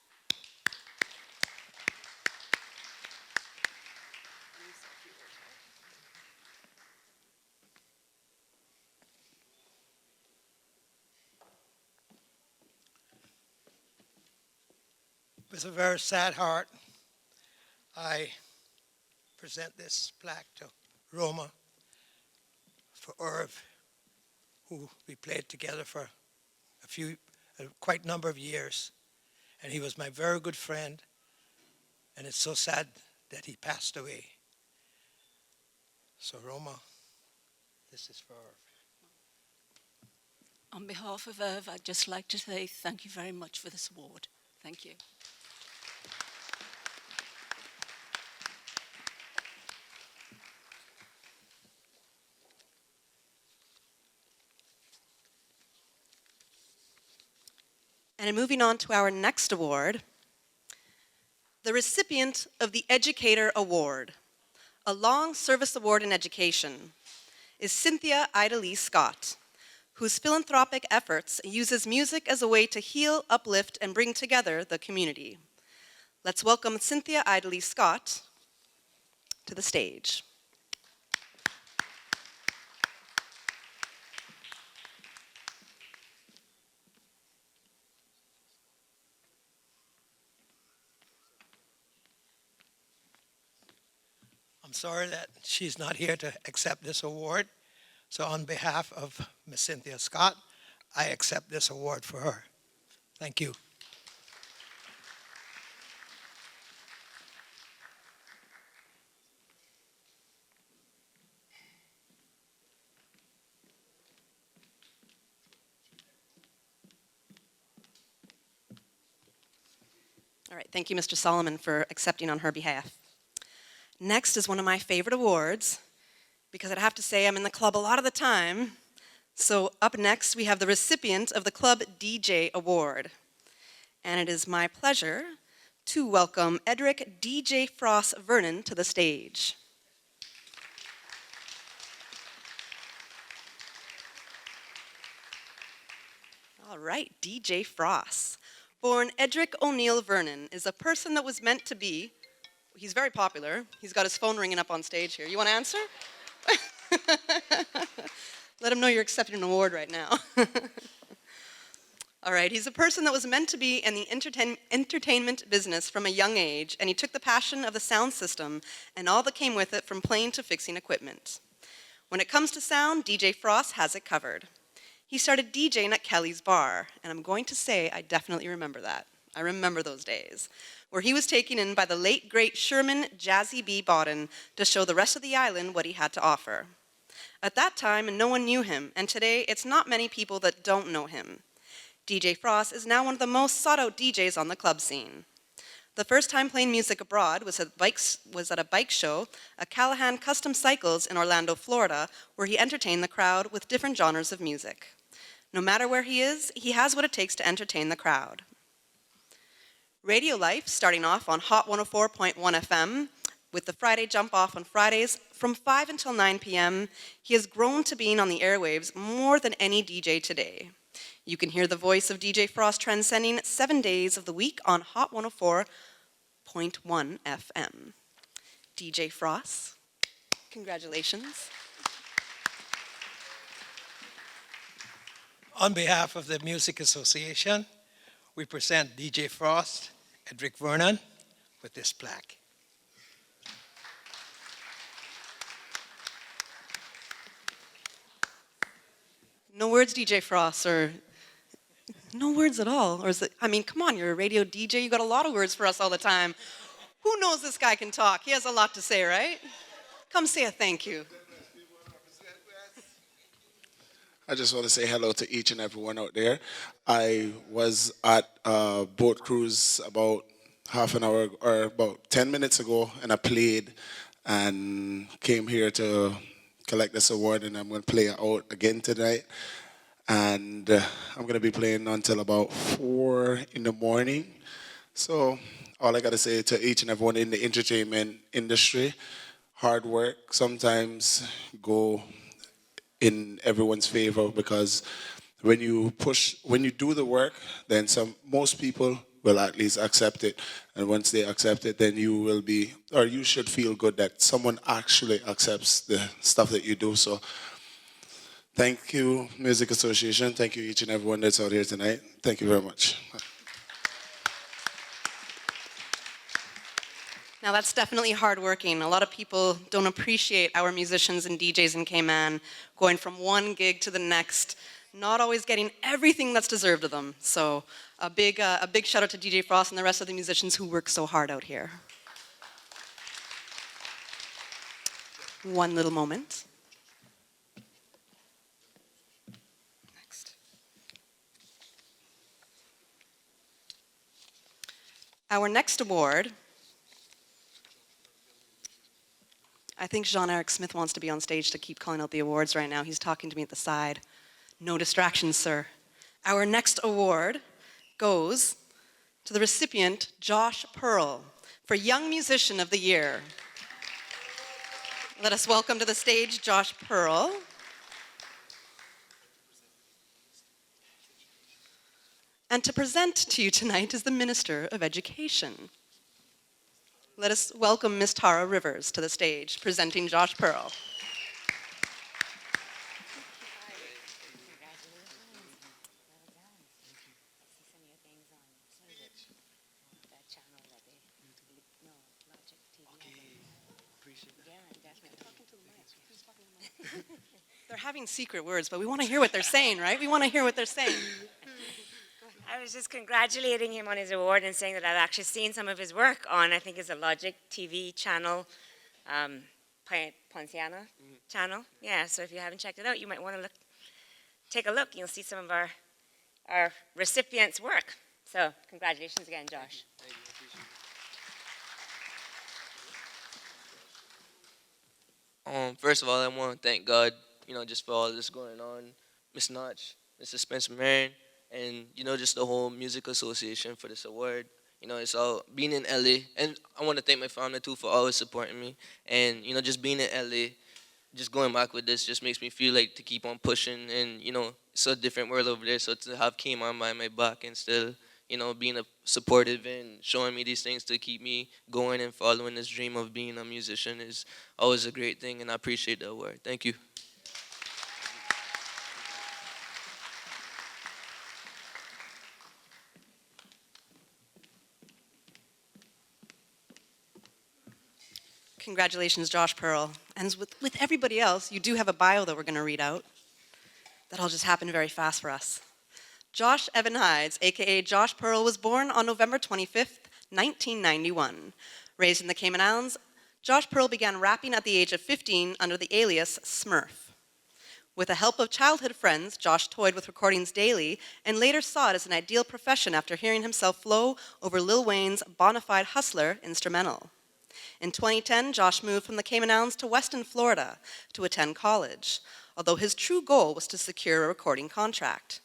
With a very sad heart, I present this plaque to Roma for Irv, who we played together for quite a number of years. And he was my very good friend, and it's so sad that he passed away. So Roma, this is for Irv. On behalf of Irv, I'd just like to say thank you very much for this award. Thank you. And moving on to our next award, the recipient of the Educator Award, a long service award in education, is Cynthia Ida Lee Scott, whose philanthropic efforts uses music as a way to heal, uplift, and bring together the community. Let's welcome Cynthia Ida Lee Scott to the stage. I'm sorry that she's not here to accept this award. So on behalf of Ms. Cynthia Scott, I accept this award for her. Thank you. All right, thank you, Mr. Solomon, for accepting on her behalf. Next is one of my favorite awards, because I'd have to say I'm in the club a lot of the time. So up next, we have the recipient of the Club DJ Award. And it is my pleasure to welcome Edric DJ Frost Vernon to the stage. All right, DJ Frost. Born Edric O'Neill Vernon is a person that was meant to be. He's very popular. He's got his phone ringing up on stage here. You want to answer? Let him know you're accepting an award right now. All right, he's a person that was meant to be in the entertainment business from a young age, and he took the passion of the sound system and all that came with it from playing to fixing equipment. When it comes to sound, DJ Frost has it covered. He started DJing at Kelly's Bar, and I'm going to say I definitely remember that. I remember those days, where he was taken in by the late, great Sherman Jazzy B. Bodden to show the rest of the island what he had to offer. At that time, no one knew him, and today it's not many people that don't know him. DJ Frost is now one of the most sought-out DJs on the club scene. The first time playing music abroad was at a bike show at Callahan Custom Cycles in Orlando, Florida, where he entertained the crowd with different genres of music. No matter where he is, he has what it takes to entertain the crowd. Radio life, starting off on Hot 104.1 FM, with the Friday jump off on Fridays from 5 until 9 p.m., he has grown to being on the airwaves more than any DJ today. You can hear the voice of DJ Frost transcending 7 days of the week on Hot 104.1 FM. DJ Frost, congratulations. On behalf of the Music Association, we present DJ Frost, Edric Vernon, with this plaque. No words, DJ Frost, or no words at all? Or is it, I mean, come on, you're a radio DJ, you got a lot of words for us all the time. Who knows this guy can talk? He has a lot to say, right? Come say a thank you. I just want to say hello to each and everyone out there. I was at a boat cruise about half an hour or about 10 minutes ago, and I played and came here to collect this award, and I'm going to play it out again tonight. And I'm going to be playing until about 4 in the morning. So all I got to say to each and everyone in the entertainment industry, hard work sometimes go in everyone's favor, because when you do the work, then most people will at least accept it. And once they accept it, then you should feel good that someone actually accepts the stuff that you do. So thank you, Music Association. Thank you, each and everyone that's out here tonight. Thank you very much. Now that's definitely hardworking. A lot of people don't appreciate our musicians and DJs in Cayman going from one gig to the next, not always getting everything that's deserved of them. So a big shout out to DJ Frost and the rest of the musicians who work so hard out here. One little moment. Next. Our next award, I think Jean-Eric Smith wants to be on stage to keep calling out the awards right now. He's talking to me at the side. No distractions, sir. Our next award goes to the recipient, Josh Pearl, for Young Musician of the Year. Let us welcome to the stage Josh Pearl. And to present to you tonight is the Minister of Education. Let us welcome Ms. Tara Rivers to the stage, presenting Josh Pearl. They're having secret words, but we want to hear what they're saying, right? We want to hear what they're saying. I was just congratulating him on his award and saying that I've actually seen some of his work on, I think it's a Logic TV channel, Ponciana channel. Yeah, so if you haven't checked it out, you might want to take a look. You'll see some of our recipients' work. So congratulations again, Josh. Thank you. First of all, I want to thank God, just for all this going on. Miss Notch, Mr. Spencer Marion, and, just the whole Music Association for this award. It's all being in LA. And I want to thank my family, too, for always supporting me. And, just being in LA, just going back with this just makes me feel like to keep on pushing. And, it's a different world over there. So to have came on by my back and still, being a supportive and showing me these things to keep me going and following this dream of being a musician is always a great thing. And I appreciate the award. Thank you. Congratulations, Josh Pearl. And with everybody else, you do have a bio that we're going to read out. That all just happened very fast for us. Josh Evan Hides, aka Josh Pearl, was born on November 25th, 1991. Raised in the Cayman Islands, Josh Pearl began rapping at the age of 15 under the alias Smurf. With the help of childhood friends, Josh toyed with recordings daily and later saw it as an ideal profession after hearing himself flow over Lil Wayne's Bonafide Hustler instrumental. In 2010, Josh moved from the Cayman Islands to Weston, Florida to attend college, although his true goal was to secure a recording contract.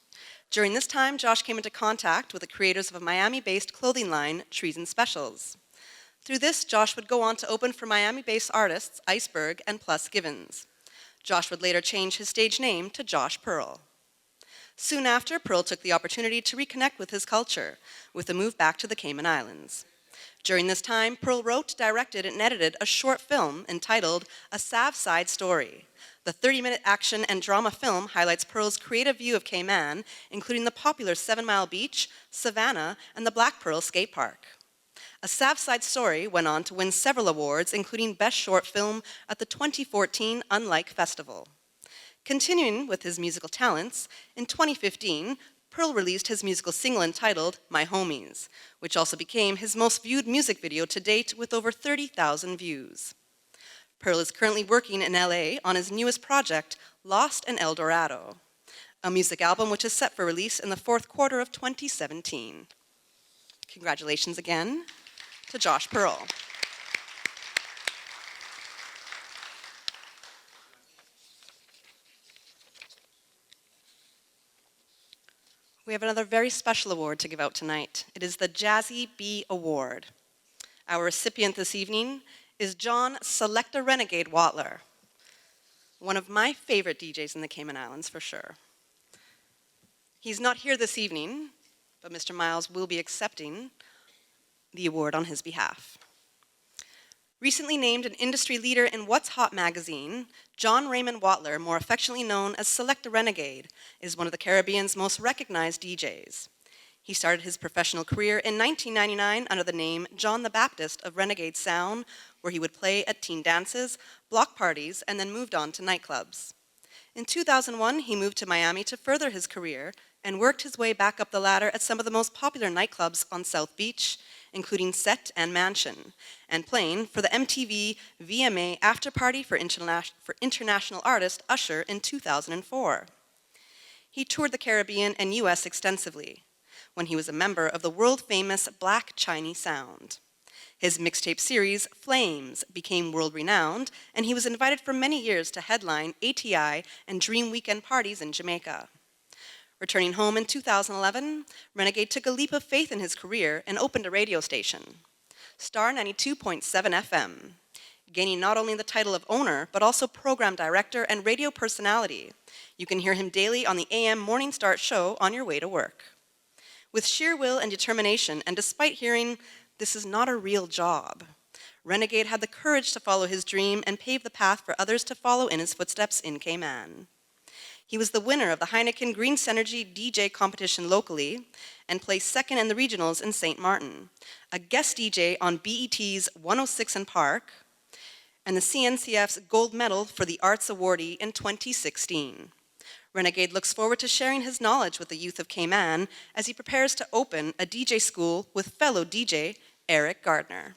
During this time, Josh came into contact with the creators of a Miami-based clothing line, Trees and Specials. Through this, Josh would go on to open for Miami-based artists Iceberg and Plus Givens. Josh would later change his stage name to Josh Pearl. Soon after, Pearl took the opportunity to reconnect with his culture with a move back to the Cayman Islands. During this time, Pearl wrote, directed, and edited a short film entitled A Sav Side Story. The 30-minute action and drama film highlights Pearl's creative view of Cayman, including the popular 7 Mile Beach, Savannah, and the Black Pearl Skate Park. A Sav Side Story went on to win several awards, including Best Short Film at the 2014 Unlike Festival. Continuing with his musical talents, in 2015, Pearl released his musical single entitled My Homies, which also became his most viewed music video to date with over 30,000 views. Pearl is currently working in LA on his newest project, Lost and El Dorado, a music album which is set for release in the fourth quarter of 2017. Congratulations again to Josh Pearl. We have another very special award to give out tonight. It is the Jazzy B Award. Our recipient this evening is John Selecta Renegade Watler, one of my favorite DJs in the Cayman Islands for sure. He's not here this evening, but Mr. Miles will be accepting the award on his behalf. Recently named an industry leader in What's Hot magazine, John Raymond Watler, more affectionately known as Selecta Renegade, is one of the Caribbean's most recognized DJs. He started his professional career in 1999 under the name John the Baptist of Renegade Sound, where he would play at teen dances, block parties, and then moved on to nightclubs. In 2001, he moved to Miami to further his career and worked his way back up the ladder at some of the most popular nightclubs on South Beach, including Set and Mansion, and playing for the MTV VMA After Party for international artist Usher in 2004. He toured the Caribbean and US extensively when he was a member of the world-famous Black Chinese Sound. His mixtape series, Flames, became world-renowned, and he was invited for many years to headline ATI and Dream Weekend parties in Jamaica. Returning home in 2011, Renegade took a leap of faith in his career and opened a radio station, Star 92.7 FM, gaining not only the title of owner, but also program director and radio personality. You can hear him daily on the AM Morning Start show on your way to work. With sheer will and determination, and despite hearing, this is not a real job, Renegade had the courage to follow his dream and pave the path for others to follow in his footsteps in Cayman. He was the winner of the Heineken Green Synergy DJ competition locally and placed second in the regionals in St. Martin, a guest DJ on BET's 106 and Park, and the CNCF's gold medal for the Arts Awardee in 2016. Renegade looks forward to sharing his knowledge with the youth of Cayman as he prepares to open a DJ school with fellow DJ Eric Gardner.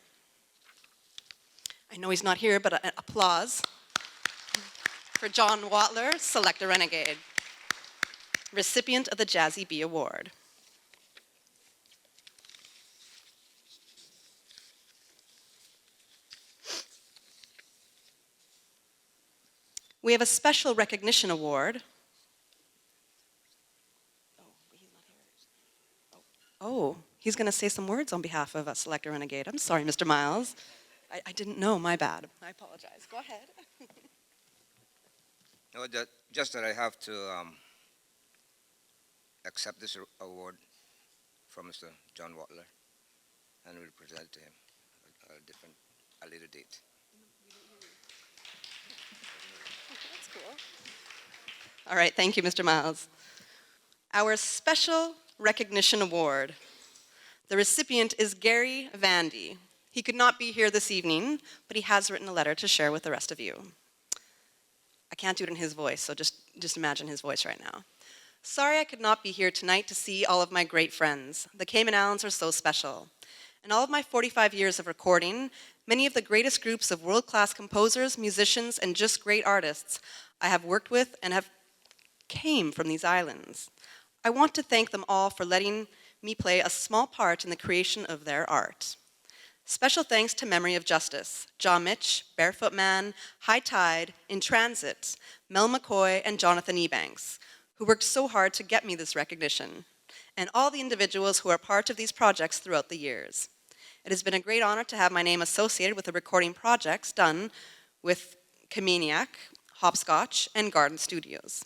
I know he's not here, but applause for John Watler, Selecta Renegade, recipient of the Jazzy B Award. We have a special recognition award. Oh, he's going to say some words on behalf of Selector Renegade. I'm sorry, Mr. Miles. I didn't know, my bad. I apologize. Go ahead. No, just that I have to accept this award from Mr. John Watler, and we'll present it to him at a later date. That's cool. All right, thank you, Mr. Miles. Our special recognition award. The recipient is Gary Vandy. He could not be here this evening, but he has written a letter to share with the rest of you. I can't do it in his voice, so just imagine his voice right now. Sorry I could not be here tonight to see all of my great friends. The Cayman Islands are so special. In all of my 45 years of recording, many of the greatest groups of world-class composers, musicians, and just great artists I have worked with and have came from these islands. I want to thank them all for letting me play a small part in the creation of their art. Special thanks to Memory of Justice, John Mitch, Barefoot Man, High Tide, In Transit, Mel McCoy, and Jonathan Ebanks, who worked so hard to get me this recognition, and all the individuals who are part of these projects throughout the years. It has been a great honor to have my name associated with the recording projects done with CMEA, Hopscotch, and Garden Studios.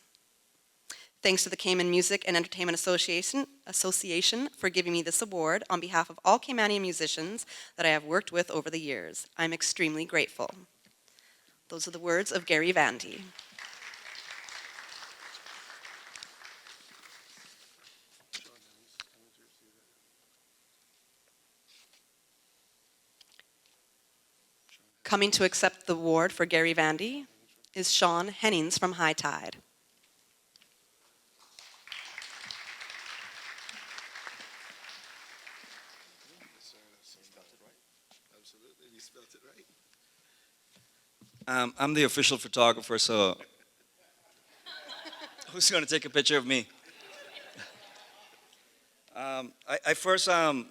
Thanks to the Cayman Music and Entertainment Association for giving me this award on behalf of all Caymanian musicians that I have worked with over the years. I'm extremely grateful. Those are the words of Gary Vandy. Coming to accept the award for Gary Vandy is Sean Hennings from High Tide. I'm the official photographer, so who's going to take a picture of me? I first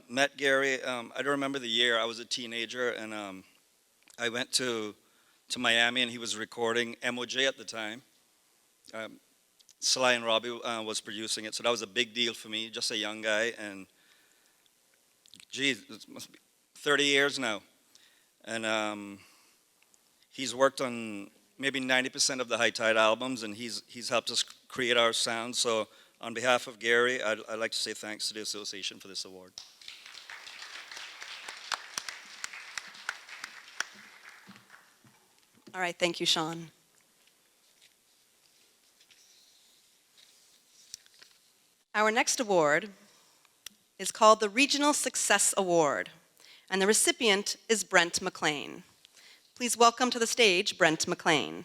met Gary, I don't remember the year, I was a teenager, and I went to Miami, and he was recording MOJ at the time. Sly and Robbie was producing it, so that was a big deal for me, just a young guy, and geez, it must be 30 years now. And he's worked on maybe 90% of the High Tide albums, and he's helped us create our sound. So on behalf of Gary, I'd like to say thanks to the association for this award. All right, thank you, Sean. Our next award is called the Regional Success Award, and the recipient is Brent McLean. Please welcome to the stage Brent McLean.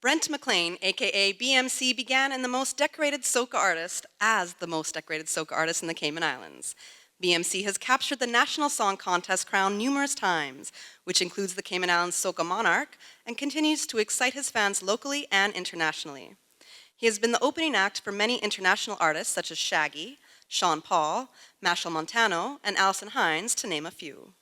Brent McLean, aka BMC, began as the most decorated soca artist in the Cayman Islands. BMC has captured the National Song Contest crown numerous times, which includes the Cayman Islands Soca Monarch, and continues to excite his fans locally and internationally. He has been the opening act for many international artists such as Shaggy, Sean Paul, Machel Montano, and Alison Hines, to name a few.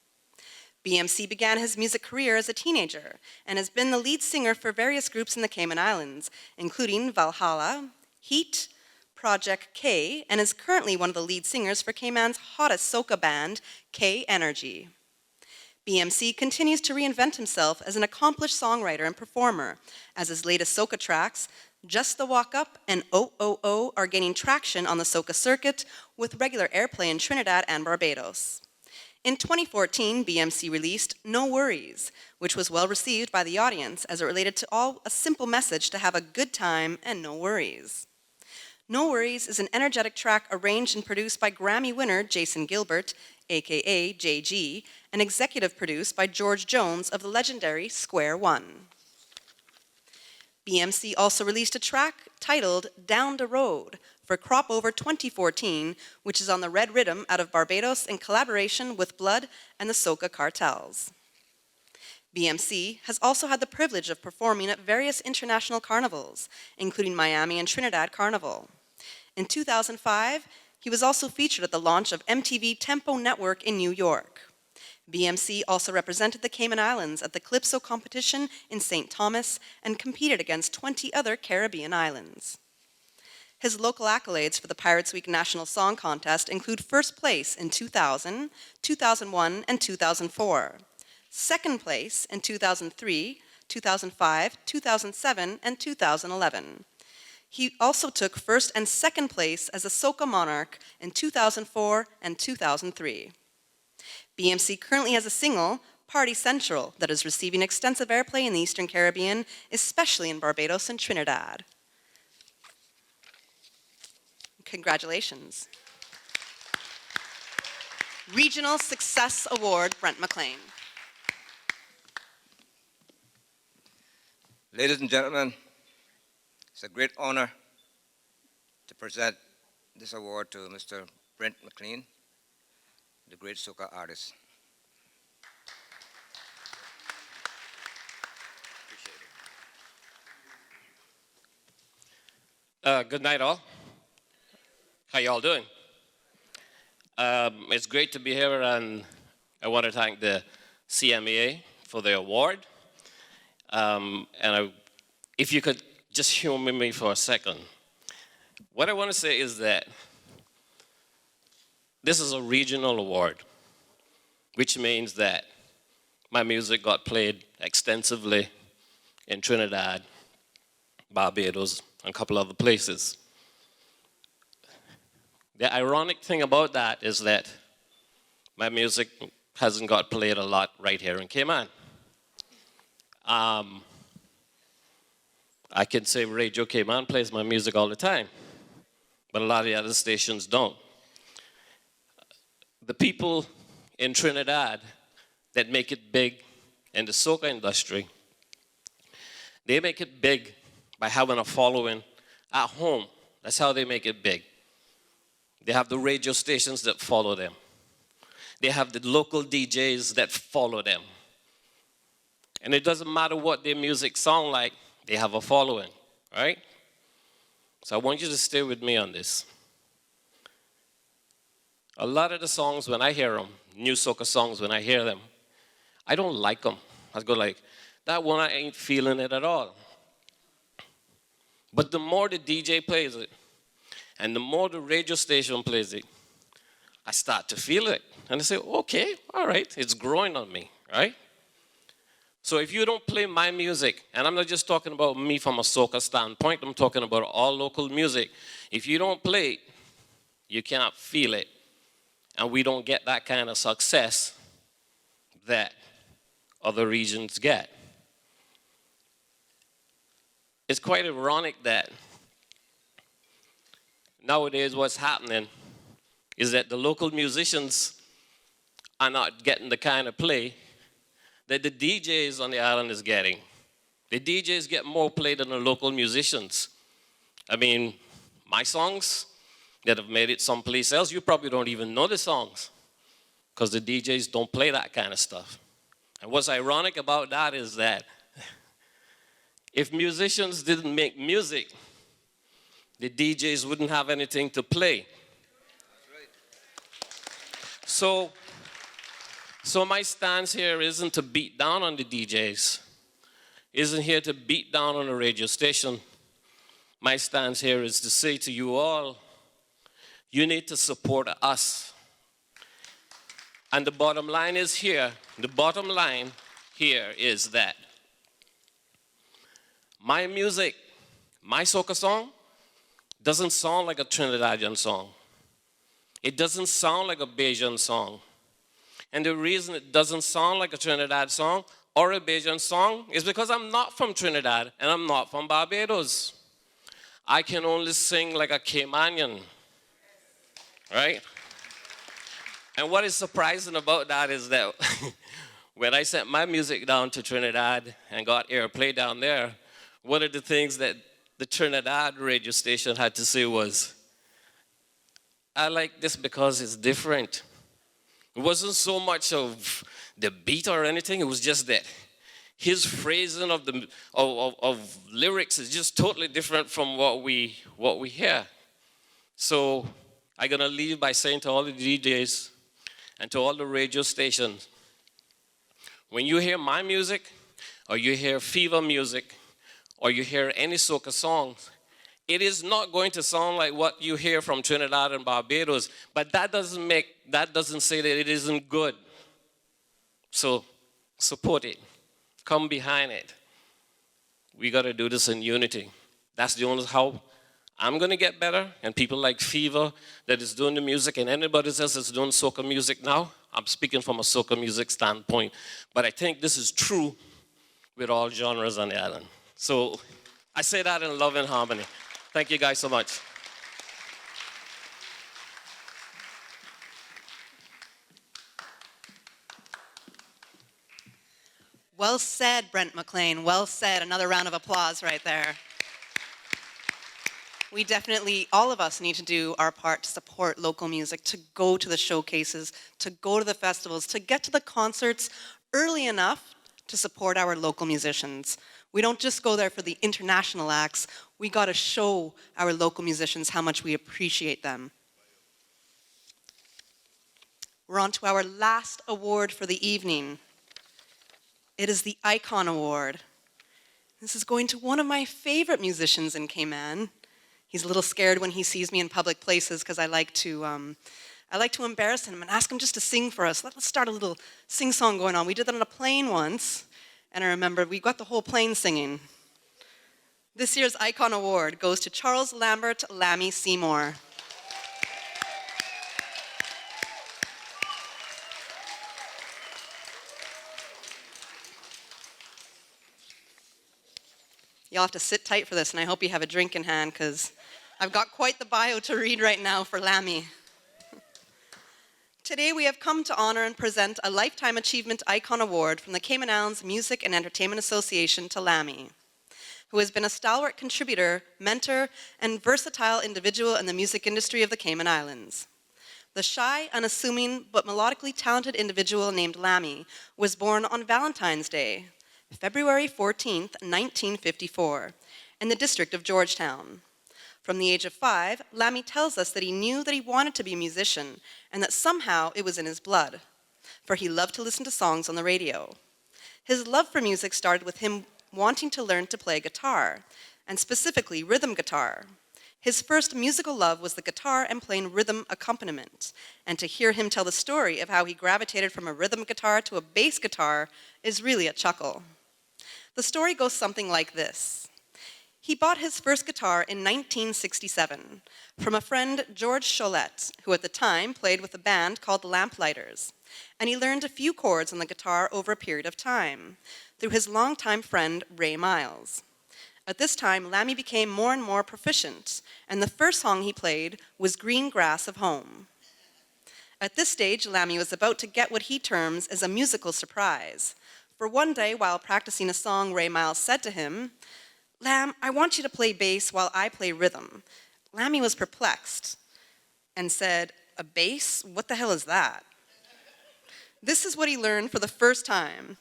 BMC began his music career as a teenager and has been the lead singer for various groups in the Cayman Islands, including Valhalla, Heat, Project K, and is currently one of the lead singers for Cayman's hottest soca band, K Energy. BMC continues to reinvent himself as an accomplished songwriter and performer, as his latest soca tracks, Just the Walk Up and Oh Oh Oh, are gaining traction on the soca circuit with regular airplay in Trinidad and Barbados. In 2014, BMC released No Worries, which was well received by the audience as it related to all a simple message to have a good time and no worries. No Worries is an energetic track arranged and produced by Grammy winner Jason Gilbert, aka JG, and executive produced by George Jones of the legendary Square One. BMC also released a track titled Down the Road for Crop Over 2014, which is on the Red Rhythm out of Barbados in collaboration with Blood and the Soca Cartels. BMC has also had the privilege of performing at various international carnivals, including Miami and Trinidad Carnival. In 2005, he was also featured at the launch of MTV Tempo Network in New York. BMC also represented the Cayman Islands at the Calypso competition in St. Thomas and competed against 20 other Caribbean islands. His local accolades for the Pirates Week National Song Contest include first place in 2000, 2001, and 2004, second place in 2003, 2005, 2007, and 2011. He also took first and second place as a Soca Monarch in 2004 and 2003. BMC currently has a single, Party Central, that is receiving extensive airplay in the Eastern Caribbean, especially in Barbados and Trinidad. Congratulations. Regional Success Award, Brent McLean. Ladies and gentlemen, it's a great honor to present this award to Mr. Brent McLean, the great soca artist. Good night, all. How y'all doing? It's great to be here, and I want to thank the CMEA for the award. If you could just humor me for a second. What I want to say is that this is a regional award, which means that my music got played extensively in Trinidad, Barbados, and a couple other places. The ironic thing about that is that my music hasn't got played a lot right here in Cayman. I can say Radio Cayman plays my music all the time, but a lot of the other stations don't. The people in Trinidad that make it big in the soca industry, they make it big by having a following at home. That's how they make it big. They have the radio stations that follow them. They have the local DJs that follow them. And it doesn't matter what their music sound like, they have a following, right? So I want you to stay with me on this. A lot of the songs, when I hear them, new soca songs, when I hear them, I don't like them. I go like, that one I ain't feeling it at all. But the more the DJ plays it, and the more the radio station plays it, I start to feel it. And I say, okay, all right, it's growing on me, right? So if you don't play my music, and I'm not just talking about me from a soca standpoint, I'm talking about all local music. If you don't play it, you can't feel it. And we don't get that kind of success that other regions get. It's quite ironic that nowadays what's happening is that the local musicians are not getting the kind of play that the DJs on the island is getting. The DJs get more play than the local musicians. I mean, my songs that have made it someplace else, you probably don't even know the songs because the DJs don't play that kind of stuff. And what's ironic about that is that if musicians didn't make music, the DJs wouldn't have anything to play. So my stance here isn't to beat down on the DJs, isn't here to beat down on the radio station. My stance here is to say to you all, you need to support us. And the bottom line is here, the bottom line here is that my music, my soca song, doesn't sound like a Trinidadian song. It doesn't sound like a Bajan song. And the reason it doesn't sound like a Trinidad song or a Bajan song is because I'm not from Trinidad and I'm not from Barbados. I can only sing like a Caymanian, right? And what is surprising about that is that when I sent my music down to Trinidad and got airplay down there, one of the things that the Trinidad radio station had to say was, I like this because it's different. It wasn't so much of the beat or anything, it was just that his phrasing of the of lyrics is just totally different from what we hear. So I'm gonna leave by saying to all the DJs and to all the radio stations, when you hear my music, or you hear Fever music, or you hear any soca songs, it is not going to sound like what you hear from Trinidad and Barbados, but that doesn't say that it isn't good. So support it. Come behind it. We got to do this in unity. That's the only how I'm going to get better. And people like Fever that is doing the music, and anybody else that's doing soca music now, I'm speaking from a soca music standpoint. But I think this is true with all genres on the island. So I say that in love and harmony. Thank you guys so much. Well said, Brent McLean. Well said. Another round of applause right there. We definitely, all of us, need to do our part to support local music, to go to the showcases, to go to the festivals, to get to the concerts early enough to support our local musicians. We don't just go there for the international acts. We got to show our local musicians how much we appreciate them. We're on to our last award for the evening. It is the Icon Award. This is going to one of my favorite musicians in Cayman. He's a little scared when he sees me in public places because I like to embarrass him and ask him just to sing for us. Let's start a little sing-song going on. We did that on a plane once, and I remember we got the whole plane singing. This year's Icon Award goes to Charles Lambert Lammy Seymour. You'll have to sit tight for this, and I hope you have a drink in hand, because I've got quite the bio to read right now for Lammy. Today we have come to honor and present a Lifetime Achievement Icon Award from the Cayman Islands Music and Entertainment Association to Lammy, who has been a stalwart contributor, mentor, and versatile individual in the music industry of the Cayman Islands. The shy, unassuming, but melodically talented individual named Lammy was born on Valentine's Day, February 14th, 1954, in the district of Georgetown. From the age of 5, Lammy tells us that he knew that he wanted to be a musician and that somehow it was in his blood, for he loved to listen to songs on the radio. His love for music started with him wanting to learn to play guitar, and specifically rhythm guitar. His first musical love was the guitar and playing rhythm accompaniment, and to hear him tell the story of how he gravitated from a rhythm guitar to a bass guitar is really a chuckle. The story goes something like this. He bought his first guitar in 1967 from a friend, George Cholette, who at the time played with a band called the Lamplighters, and he learned a few chords on the guitar over a period of time through his longtime friend, Ray Miles. At this time, Lammy became more and more proficient, and the first song he played was Green Grass of Home. At this stage, Lammy was about to get what he terms as a musical surprise. For one day, while practicing a song, Ray Miles said to him, "Lam, I want you to play bass while I play rhythm." Lammy was perplexed and said, "A bass? What the hell is that?" This is what he learned for the first time,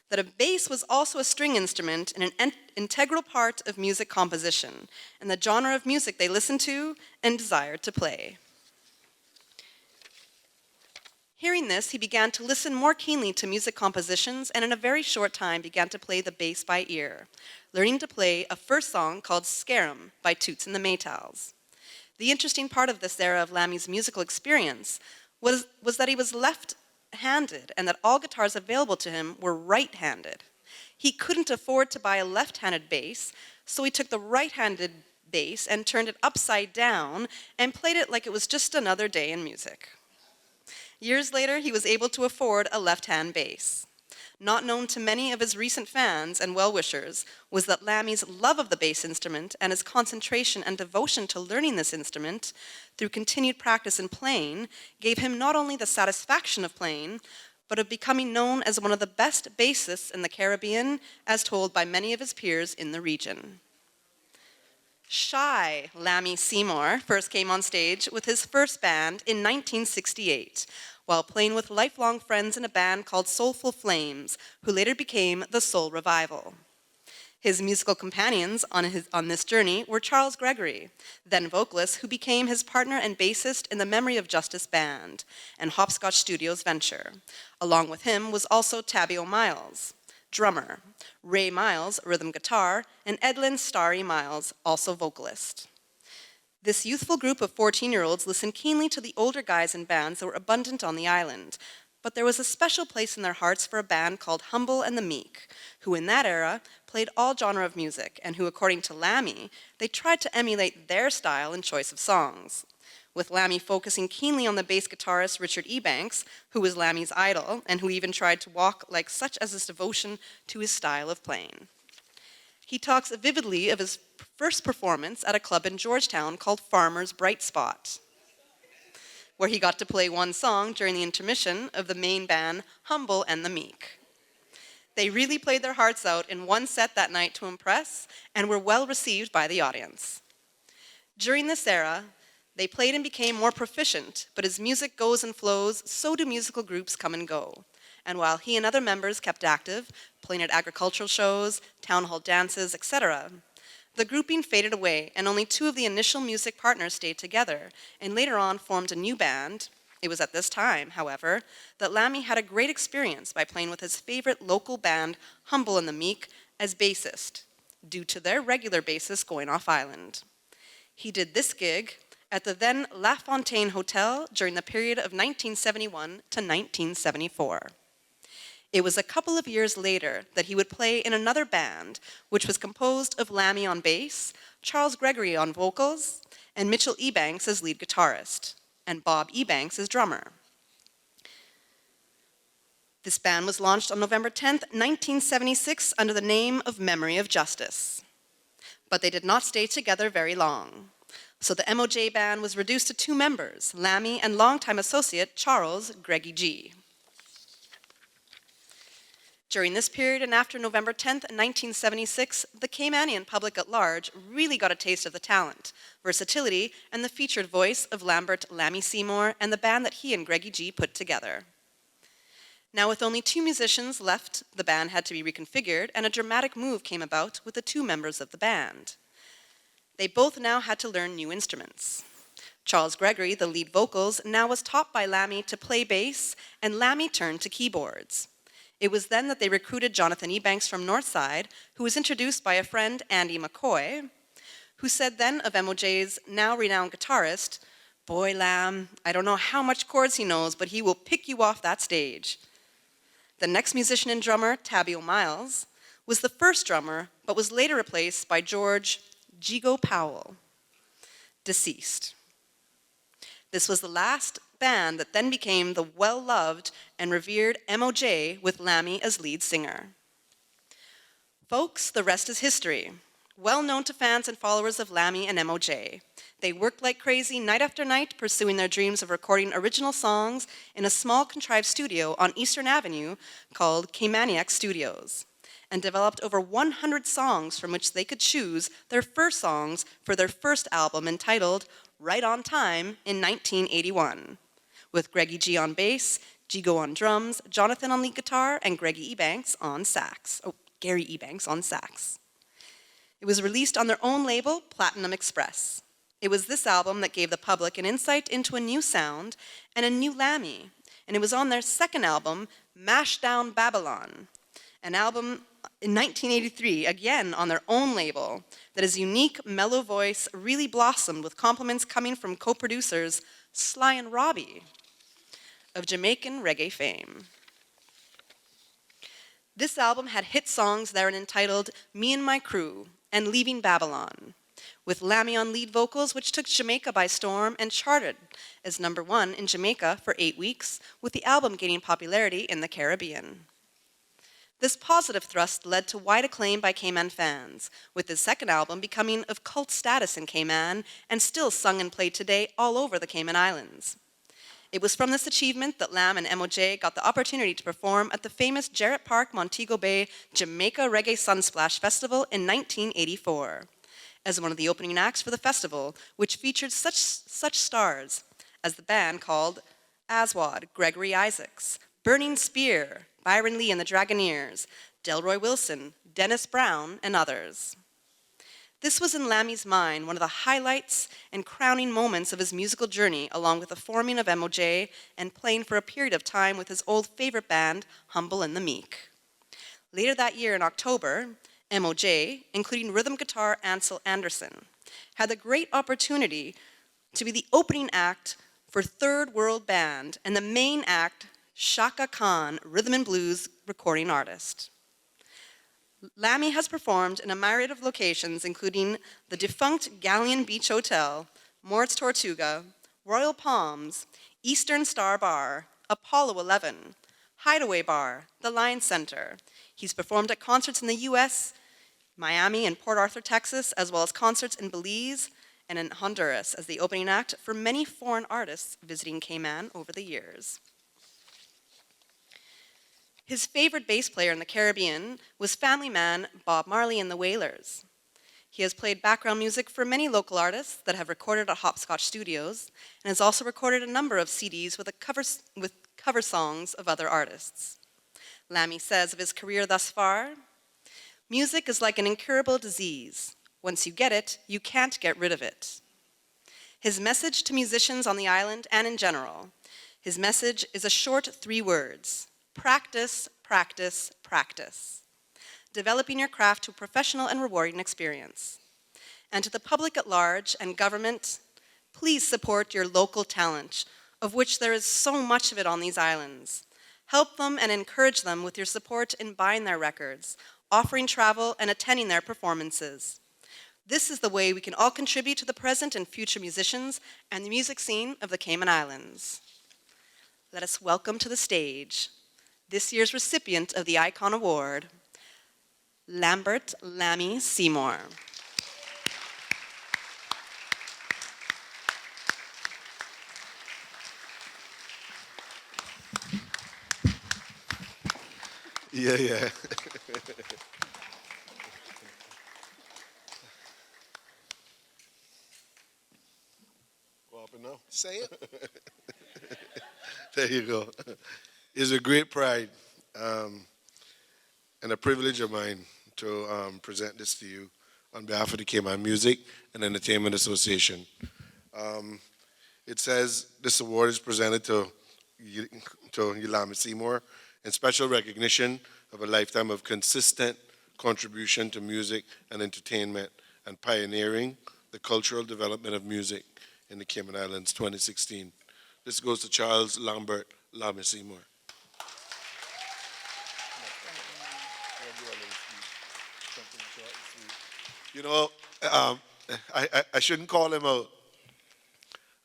that a bass was also a string instrument and an integral part of music composition and the genre of music they listened to and desired to play. Hearing this, he began to listen more keenly to music compositions and in a very short time began to play the bass by ear, learning to play a first song called Scarum by Toots and the Maytals. The interesting part of this era of Lammy's musical experience was that he was left-handed and that all guitars available to him were right-handed. He couldn't afford to buy a left-handed bass, so he took the right-handed bass and turned it upside down and played it like it was just another day in music. Years later, he was able to afford a left-hand bass. Not known to many of his recent fans and well-wishers was that Lammy's love of the bass instrument and his concentration and devotion to learning this instrument through continued practice in playing gave him not only the satisfaction of playing, but of becoming known as one of the best bassists in the Caribbean, as told by many of his peers in the region. Shy Lammy Seymour first came on stage with his first band in 1968, while playing with lifelong friends in a band called Soulful Flames, who later became the Soul Revival. His musical companions on this journey were Charles Gregory, then vocalist, who became his partner and bassist in the Memory of Justice band and Hopscotch Studios venture. Along with him was also Tabio Miles, drummer, Ray Miles, rhythm guitar, and Edlin Starry Miles, also vocalist. This youthful group of 14-year-olds listened keenly to the older guys in bands that were abundant on the island, but there was a special place in their hearts for a band called Humble and the Meek, who in that era played all genre of music, and who, according to Lammy, they tried to emulate their style and choice of songs. With Lammy focusing keenly on the bass guitarist Richard Ebanks, who was Lammy's idol, and who even tried to walk like such as his devotion to his style of playing. He talks vividly of his first performance at a club in Georgetown called Farmer's Bright Spot, where he got to play one song during the intermission of the main band, Humble and the Meek. They really played their hearts out in one set that night to impress, and were well received by the audience. During this era, they played and became more proficient, but as music goes and flows, so do musical groups come and go. And while he and other members kept active, playing at agricultural shows, town hall dances, etc., the grouping faded away, and only two of the initial music partners stayed together, and later on formed a new band. It was at this time, however, that Lammy had a great experience by playing with his favorite local band, Humble and the Meek, as bassist, due to their regular bassist going off island. He did this gig at the then La Fontaine Hotel during the period of 1971 to 1974. It was a couple of years later that he would play in another band, which was composed of Lammy on bass, Charles Gregory on vocals, and Mitchell Ebanks as lead guitarist, and Bob Ebanks as drummer. This band was launched on November 10th, 1976 under the name of Memory of Justice. But they did not stay together very long. So the MOJ band was reduced to two members, Lammy and longtime associate Charles Greggy G. During this period and after November 10th, 1976, the Caymanian public at large really got a taste of the talent, versatility, and the featured voice of Lambert Lammy Seymour and the band that he and Greggy G put together. Now, with only two musicians left, the band had to be reconfigured, and a dramatic move came about with the two members of the band. They both now had to learn new instruments. Charles Gregory, the lead vocals, now was taught by Lammy to play bass, and Lammy turned to keyboards. It was then that they recruited Jonathan Ebanks from Northside, who was introduced by a friend, Andy McCoy, who said then of MOJ's now renowned guitarist, "Boy, Lam, I don't know how much chords he knows, but he will pick you off that stage." The next musician and drummer, Tabio Miles, was the first drummer, but was later replaced by George Jigo Powell, deceased. This was the last band that then became the well-loved and revered MOJ with Lammy as lead singer. Folks, the rest is history. Well known to fans and followers of Lammy and MOJ. They worked like crazy night after night, pursuing their dreams of recording original songs in a small contrived studio on Eastern Avenue called Caymaniac Studios, and developed over 100 songs from which they could choose their first songs for their first album entitled Right on Time in 1981, with Greggy G on bass, Jigo on drums, Jonathan on lead guitar, and Gary Ebanks on sax. It was released on their own label, Platinum Express. It was this album that gave the public an insight into a new sound and a new Lammy, and it was on their second album, Mash Down Babylon, an album in 1983, again on their own label, that his unique, mellow voice really blossomed with compliments coming from co-producers Sly and Robbie of Jamaican reggae fame. This album had hit songs that are entitled Me and My Crew and Leaving Babylon, with Lammy on lead vocals, which took Jamaica by storm and charted as #1 in Jamaica for 8 weeks, with the album gaining popularity in the Caribbean. This positive thrust led to wide acclaim by Cayman fans, with his second album becoming of cult status in Cayman and still sung and played today all over the Cayman Islands. It was from this achievement that Lam and MOJ got the opportunity to perform at the famous Jarrett Park, Montego Bay Jamaica Reggae Sunsplash Festival in 1984, as one of the opening acts for the festival, which featured such stars as the band called Aswad, Gregory Isaacs, Burning Spear, Byron Lee and the Dragoneers, Delroy Wilson, Dennis Brown, and others. This was in Lammy's mind one of the highlights and crowning moments of his musical journey, along with the forming of MOJ and playing for a period of time with his old favorite band, Humble and the Meek. Later that year in October, MOJ, including rhythm guitar Ansel Anderson, had the great opportunity to be the opening act for Third World Band and the main act, Shaka Khan, rhythm and blues recording artist. Lammy has performed in a myriad of locations, including the defunct Galleon Beach Hotel, Moritz Tortuga, Royal Palms, Eastern Star Bar, Apollo 11, Hideaway Bar, the Lion Center. He's performed at concerts in the US, Miami and Port Arthur, Texas, as well as concerts in Belize and in Honduras as the opening act for many foreign artists visiting Cayman over the years. His favorite bass player in the Caribbean was family man Bob Marley and the Wailers. He has played background music for many local artists that have recorded at Hopscotch Studios and has also recorded a number of CDs with cover songs of other artists. Lammy says of his career thus far, "Music is like an incurable disease. Once you get it, you can't get rid of it." His message to musicians on the island and in general, his message is a short 3 words: practice, practice, practice. Developing your craft to a professional and rewarding experience. And to the public at large and government, please support your local talent, of which there is so much of it on these islands. Help them and encourage them with your support in buying their records, offering travel, and attending their performances. This is the way we can all contribute to the present and future musicians and the music scene of the Cayman Islands. Let us welcome to the stage this year's recipient of the Icon Award, Lambert Lammy Seymour. Yeah. Go up and now. Say it. There you go. It's a great pride and a privilege of mine to present this to you on behalf of the Cayman Music and Entertainment Association. It says this award is presented to Lammy Seymour in special recognition of a lifetime of consistent contribution to music and entertainment and pioneering the cultural development of music in the Cayman Islands 2016. This goes to Charles Lambert Lammy Seymour. You know, I shouldn't call him out.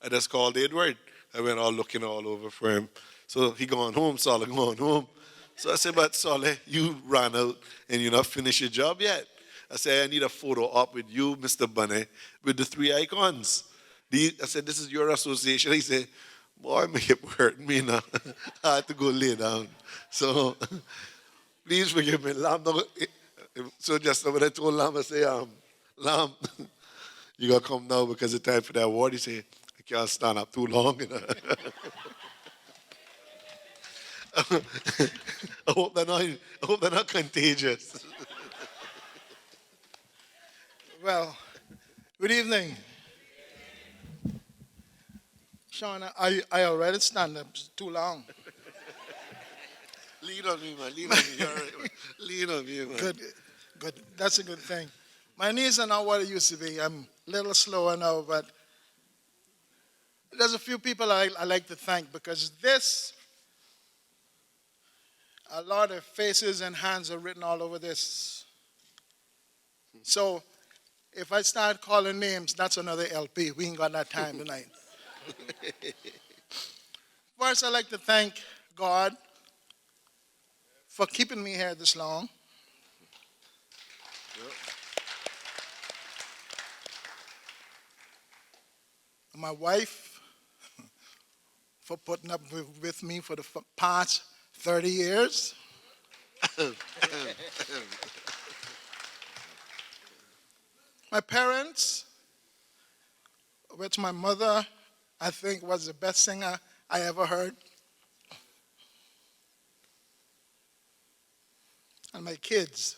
I just called Edward. I went all looking all over for him. So he going home, Solly going home. So I said, but Solly, you ran out and you not finished your job yet. I said, I need a photo op with you, Mr. Bunny, with the 3 icons. I said, this is your association. He said, boy, my hip hurt me now. I had to go lay down. So please forgive me. Lam, so just when I told Lam, I say, Lam, you got to come now because it's time for the award. He said, I can't stand up too long. You know? I hope they're not contagious. Well, good evening. Sean, I already stand up too long. Lean on me, man. Lean on me. You're all right, man. Lean on me, man. Good. That's a good thing. My knees are not what it used to be. I'm a little slower now, but there's a few people I like to thank because a lot of faces and hands are written all over this. So if I start calling names, that's another LP. We ain't got that time tonight. First, I'd like to thank God for keeping me here this long. My wife for putting up with me for the past 30 years. My parents, which my mother, I think, was the best singer I ever heard. And my kids,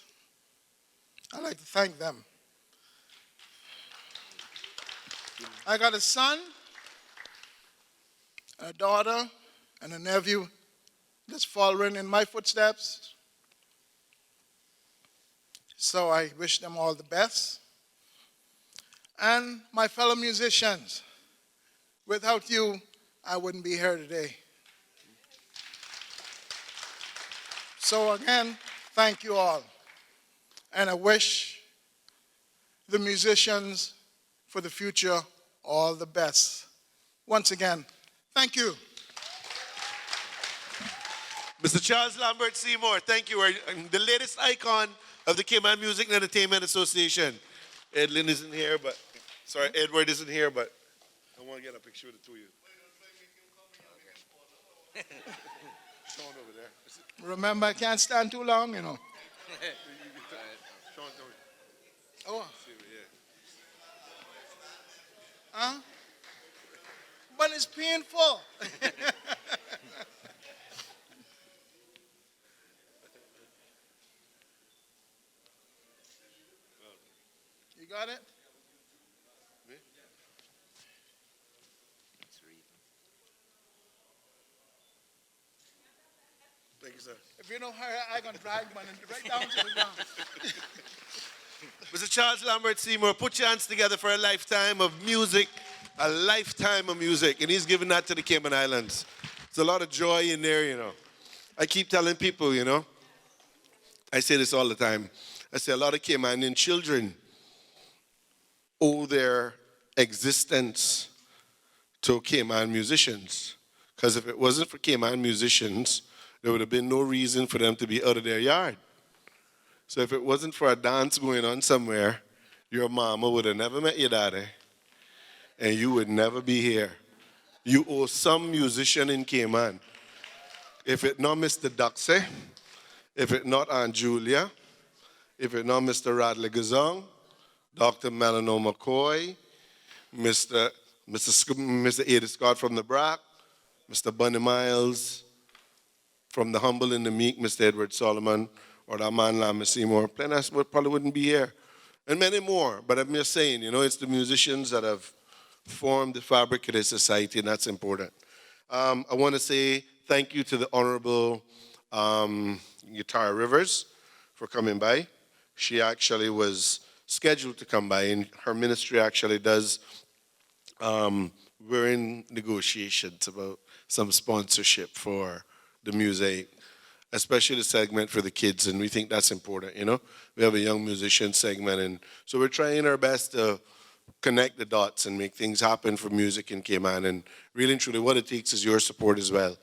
I'd like to thank them. I got a son, a daughter, and a nephew that's following in my footsteps. So I wish them all the best. And my fellow musicians, without you, I wouldn't be here today. So again, thank you all. And I wish the musicians for the future all the best. Once again, thank you. Mr. Charles Lambert Seymour, thank you. The latest icon of the Cayman Music and Entertainment Association. Edlin isn't here, but, sorry, Edward isn't here, but I want to get a picture of the two of you. Sean over there. Remember, I can't stand too long, you know. Sean, Oh. Huh? But it's painful. You got it? Thank you, sir. If you don't hurry, I'm going to drag one right down to the ground. Mr. Charles Lambert Seymour, put your hands together for a lifetime of music, a lifetime of music, and he's giving that to the Cayman Islands. There's a lot of joy in there, you know. I keep telling people, you know, I say this all the time. I say a lot of Caymanian children owe their existence to Cayman musicians. Because if it wasn't for Cayman musicians, there would have been no reason for them to be out of their yard. So if it wasn't for a dance going on somewhere, your mama would have never met your daddy, and you would never be here. You owe some musician in Cayman. If it not Mr. Duxey, if it not Aunt Julia, if it not Mr. Radley Gazong, Dr. Melano McCoy, Mr. Ada Scott from the BRAC, Mr. Bunny Miles, from the humble and the meek, Mr. Edward Solomon, or that man Lambert Seymour, probably wouldn't be here. And many more, but I'm just saying, you know, it's the musicians that have formed the fabric of this society, and that's important. I want to say thank you to the Honorable Guitar Rivers for coming by. She actually was scheduled to come by, and her ministry actually does. We're in negotiations about some sponsorship for the music, especially the segment for the kids, and we think that's important, you know. We have a young musician segment, and so we're trying our best to connect the dots and make things happen for music in Cayman, and really and truly what it takes is your support as well.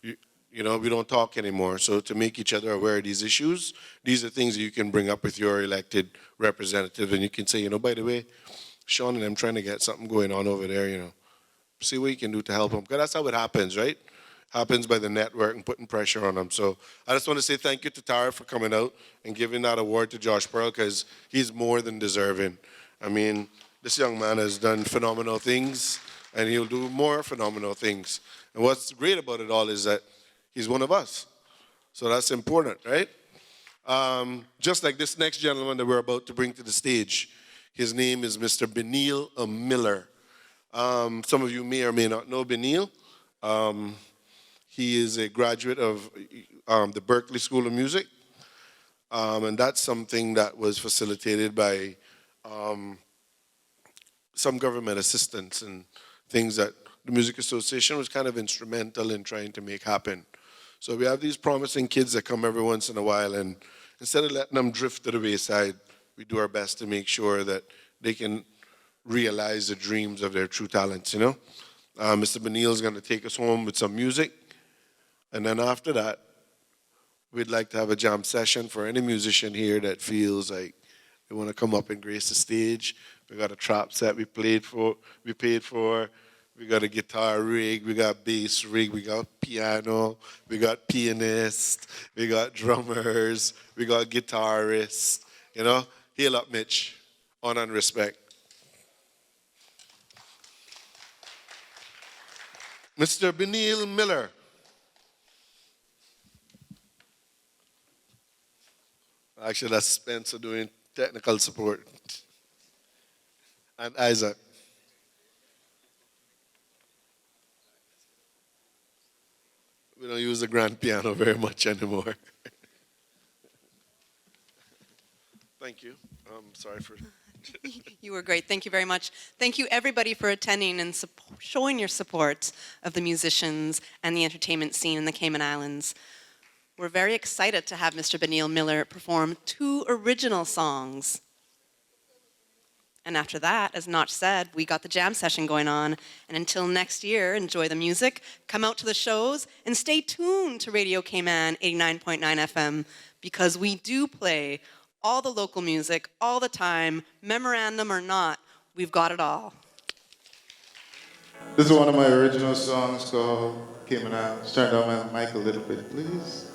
You know, we don't talk anymore, so to make each other aware of these issues, these are things that you can bring up with your elected representative, and you can say, you know, by the way, Sean and I'm trying to get something going on over there, you know. See what you can do to help them, because that's how it happens, right? Happens by the network and putting pressure on them. So I just want to say thank you to Tara for coming out and giving that award to Josh Pearl, because he's more than deserving. I mean, this young man has done phenomenal things, and he'll do more phenomenal things. And what's great about it all is that he's one of us. So that's important, right? Just like this next gentleman that we're about to bring to the stage. His name is Mr. Benil Miller. Some of you may or may not know Benil. He is a graduate of the Berklee School of Music, and that's something that was facilitated by some government assistance and things that the Music Association was kind of instrumental in trying to make happen. So we have these promising kids that come every once in a while, and instead of letting them drift to the wayside, we do our best to make sure that they can realize the dreams of their true talents, you know. Mr. Benil is going to take us home with some music. And then after that, we'd like to have a jam session for any musician here that feels like they want to come up and grace the stage. We got a trap set we paid for. We got a guitar rig, we got bass rig, we got piano, we got pianists, we got drummers, we got guitarists, you know. Hail up, Mitch. Honor and respect. Mr. Benil Miller. Actually, that's Spencer doing technical support. And Isaac. We don't use the grand piano very much anymore. Thank you. Sorry for. You were great. Thank you very much. Thank you, everybody, for attending and showing your support of the musicians and the entertainment scene in the Cayman Islands. We're very excited to have Mr. Benil Miller perform 2 original songs. And after that, as Notch said, we got the jam session going on. And until next year, enjoy the music, come out to the shows, and stay tuned to Radio Cayman 89.9 FM, because we do play all the local music all the time, memorandum or not, we've got it all. This is one of my original songs called Cayman Islands. Turn down my mic a little bit, please.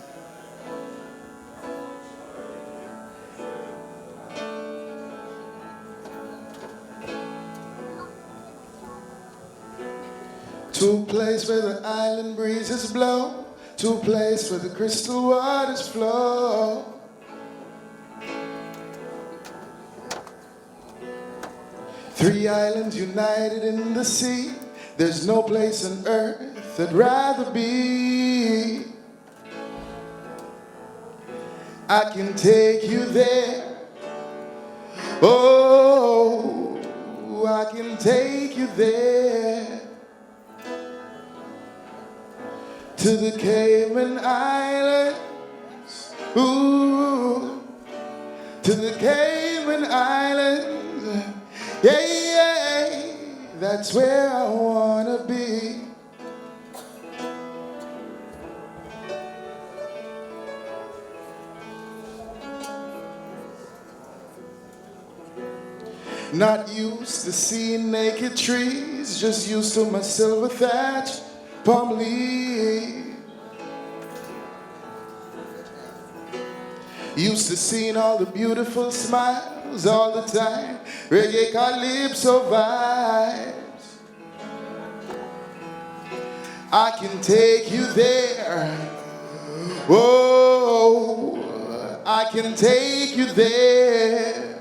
To a place where the island breezes blow, to a place where the crystal waters flow. Three islands united in the sea, there's no place on earth I'd rather be. I can take you there, oh, I can take you there, to the Cayman Islands, ooh, to the Cayman Islands, yeah, yeah, that's where I wanna be. Not used to seeing naked trees, just used to my silver thatch palm leaf. Used to seeing all the beautiful smiles all the time, reggae calypso vibes. I can take you there, whoa, I can take you there,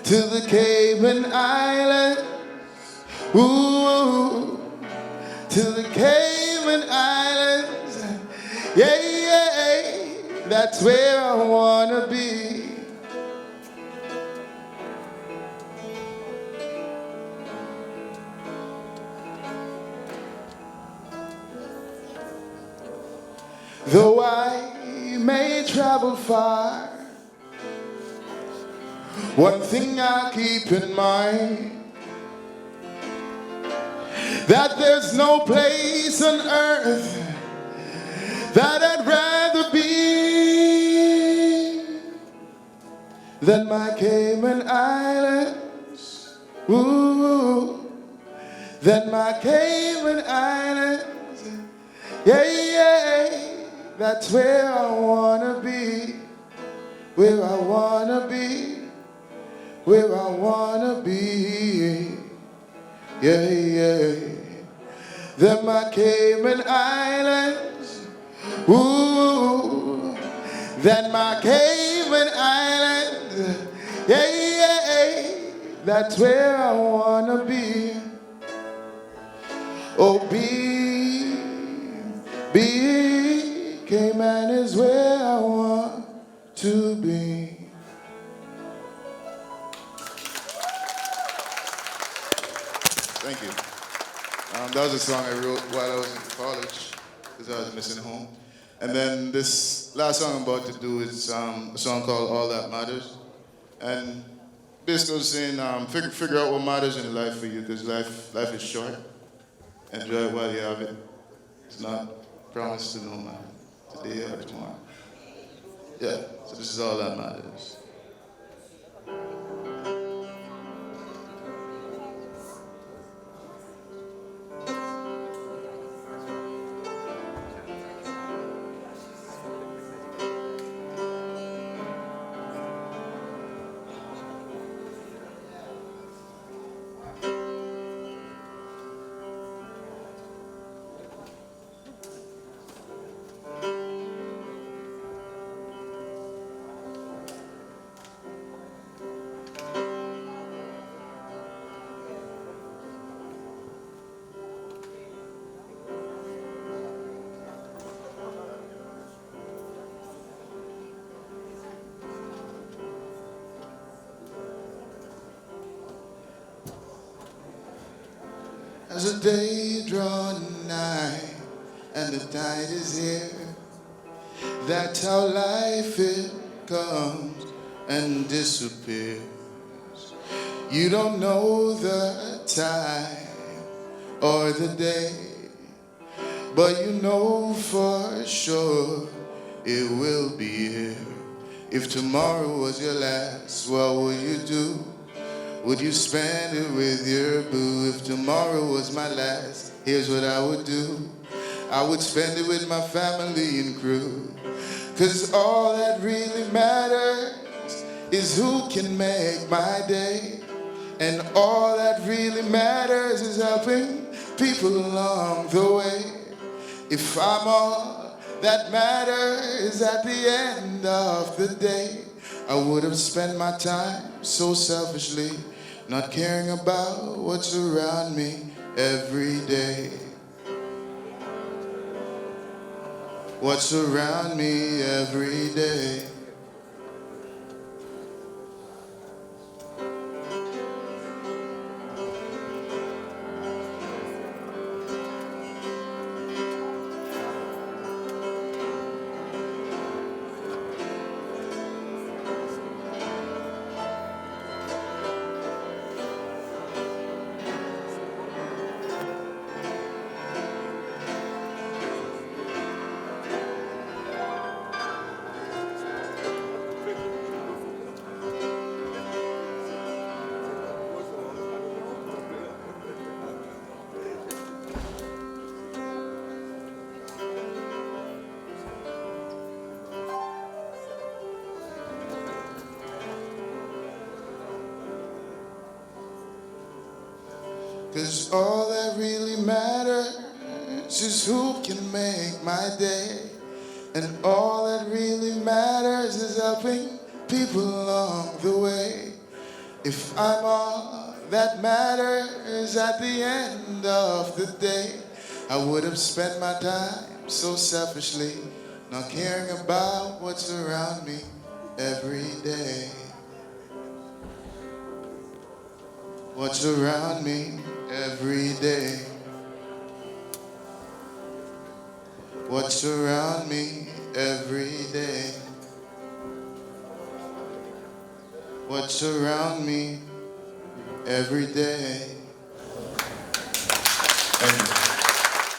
to the Cayman Islands, ooh, to the Cayman Islands, yeah, yeah, that's where I wanna be. Though I may travel far, one thing I keep in mind, that there's no place on earth that I'd rather be than my Cayman Islands, ooh, than my Cayman Islands, yeah, yeah, that's where I wanna be, where I wanna be, where I wanna be, yeah, yeah. Then my Cayman Islands, ooh, then my Cayman Islands, yeah, yeah, that's where I wanna be. Oh, Cayman is where I want to be. Thank you. That was a song I wrote while I was in college, because I was missing home. And then this last song I'm about to do is a song called All That Matters. And basically saying, figure out what matters in life for you, because life is short. Enjoy it while you have it. It's not promised to no man, today or tomorrow. Yeah, so this is all that matters. As the day draws nigh and the tide is here, that's how life it comes and disappears. You don't know the time or the day, but you know for sure it will be here. If tomorrow was your last, what would you do? Would you spend it with your boo? If tomorrow was my last, here's what I would do. I would spend it with my family and crew. 'Cause all that really matters is who can make my day. And all that really matters is helping people along the way. If I'm all that matters at the end of the day, I would have spent my time so selfishly, not caring about what's around me every day. What's around me every day. Cause all that really matters is who can make my day. And all that really matters is helping people along the way. If I'm all that matters at the end of the day, I would have spent my time so selfishly, not caring about what's around me every day. What's around me every day. What's around me every day. What's around me every day. Thank you.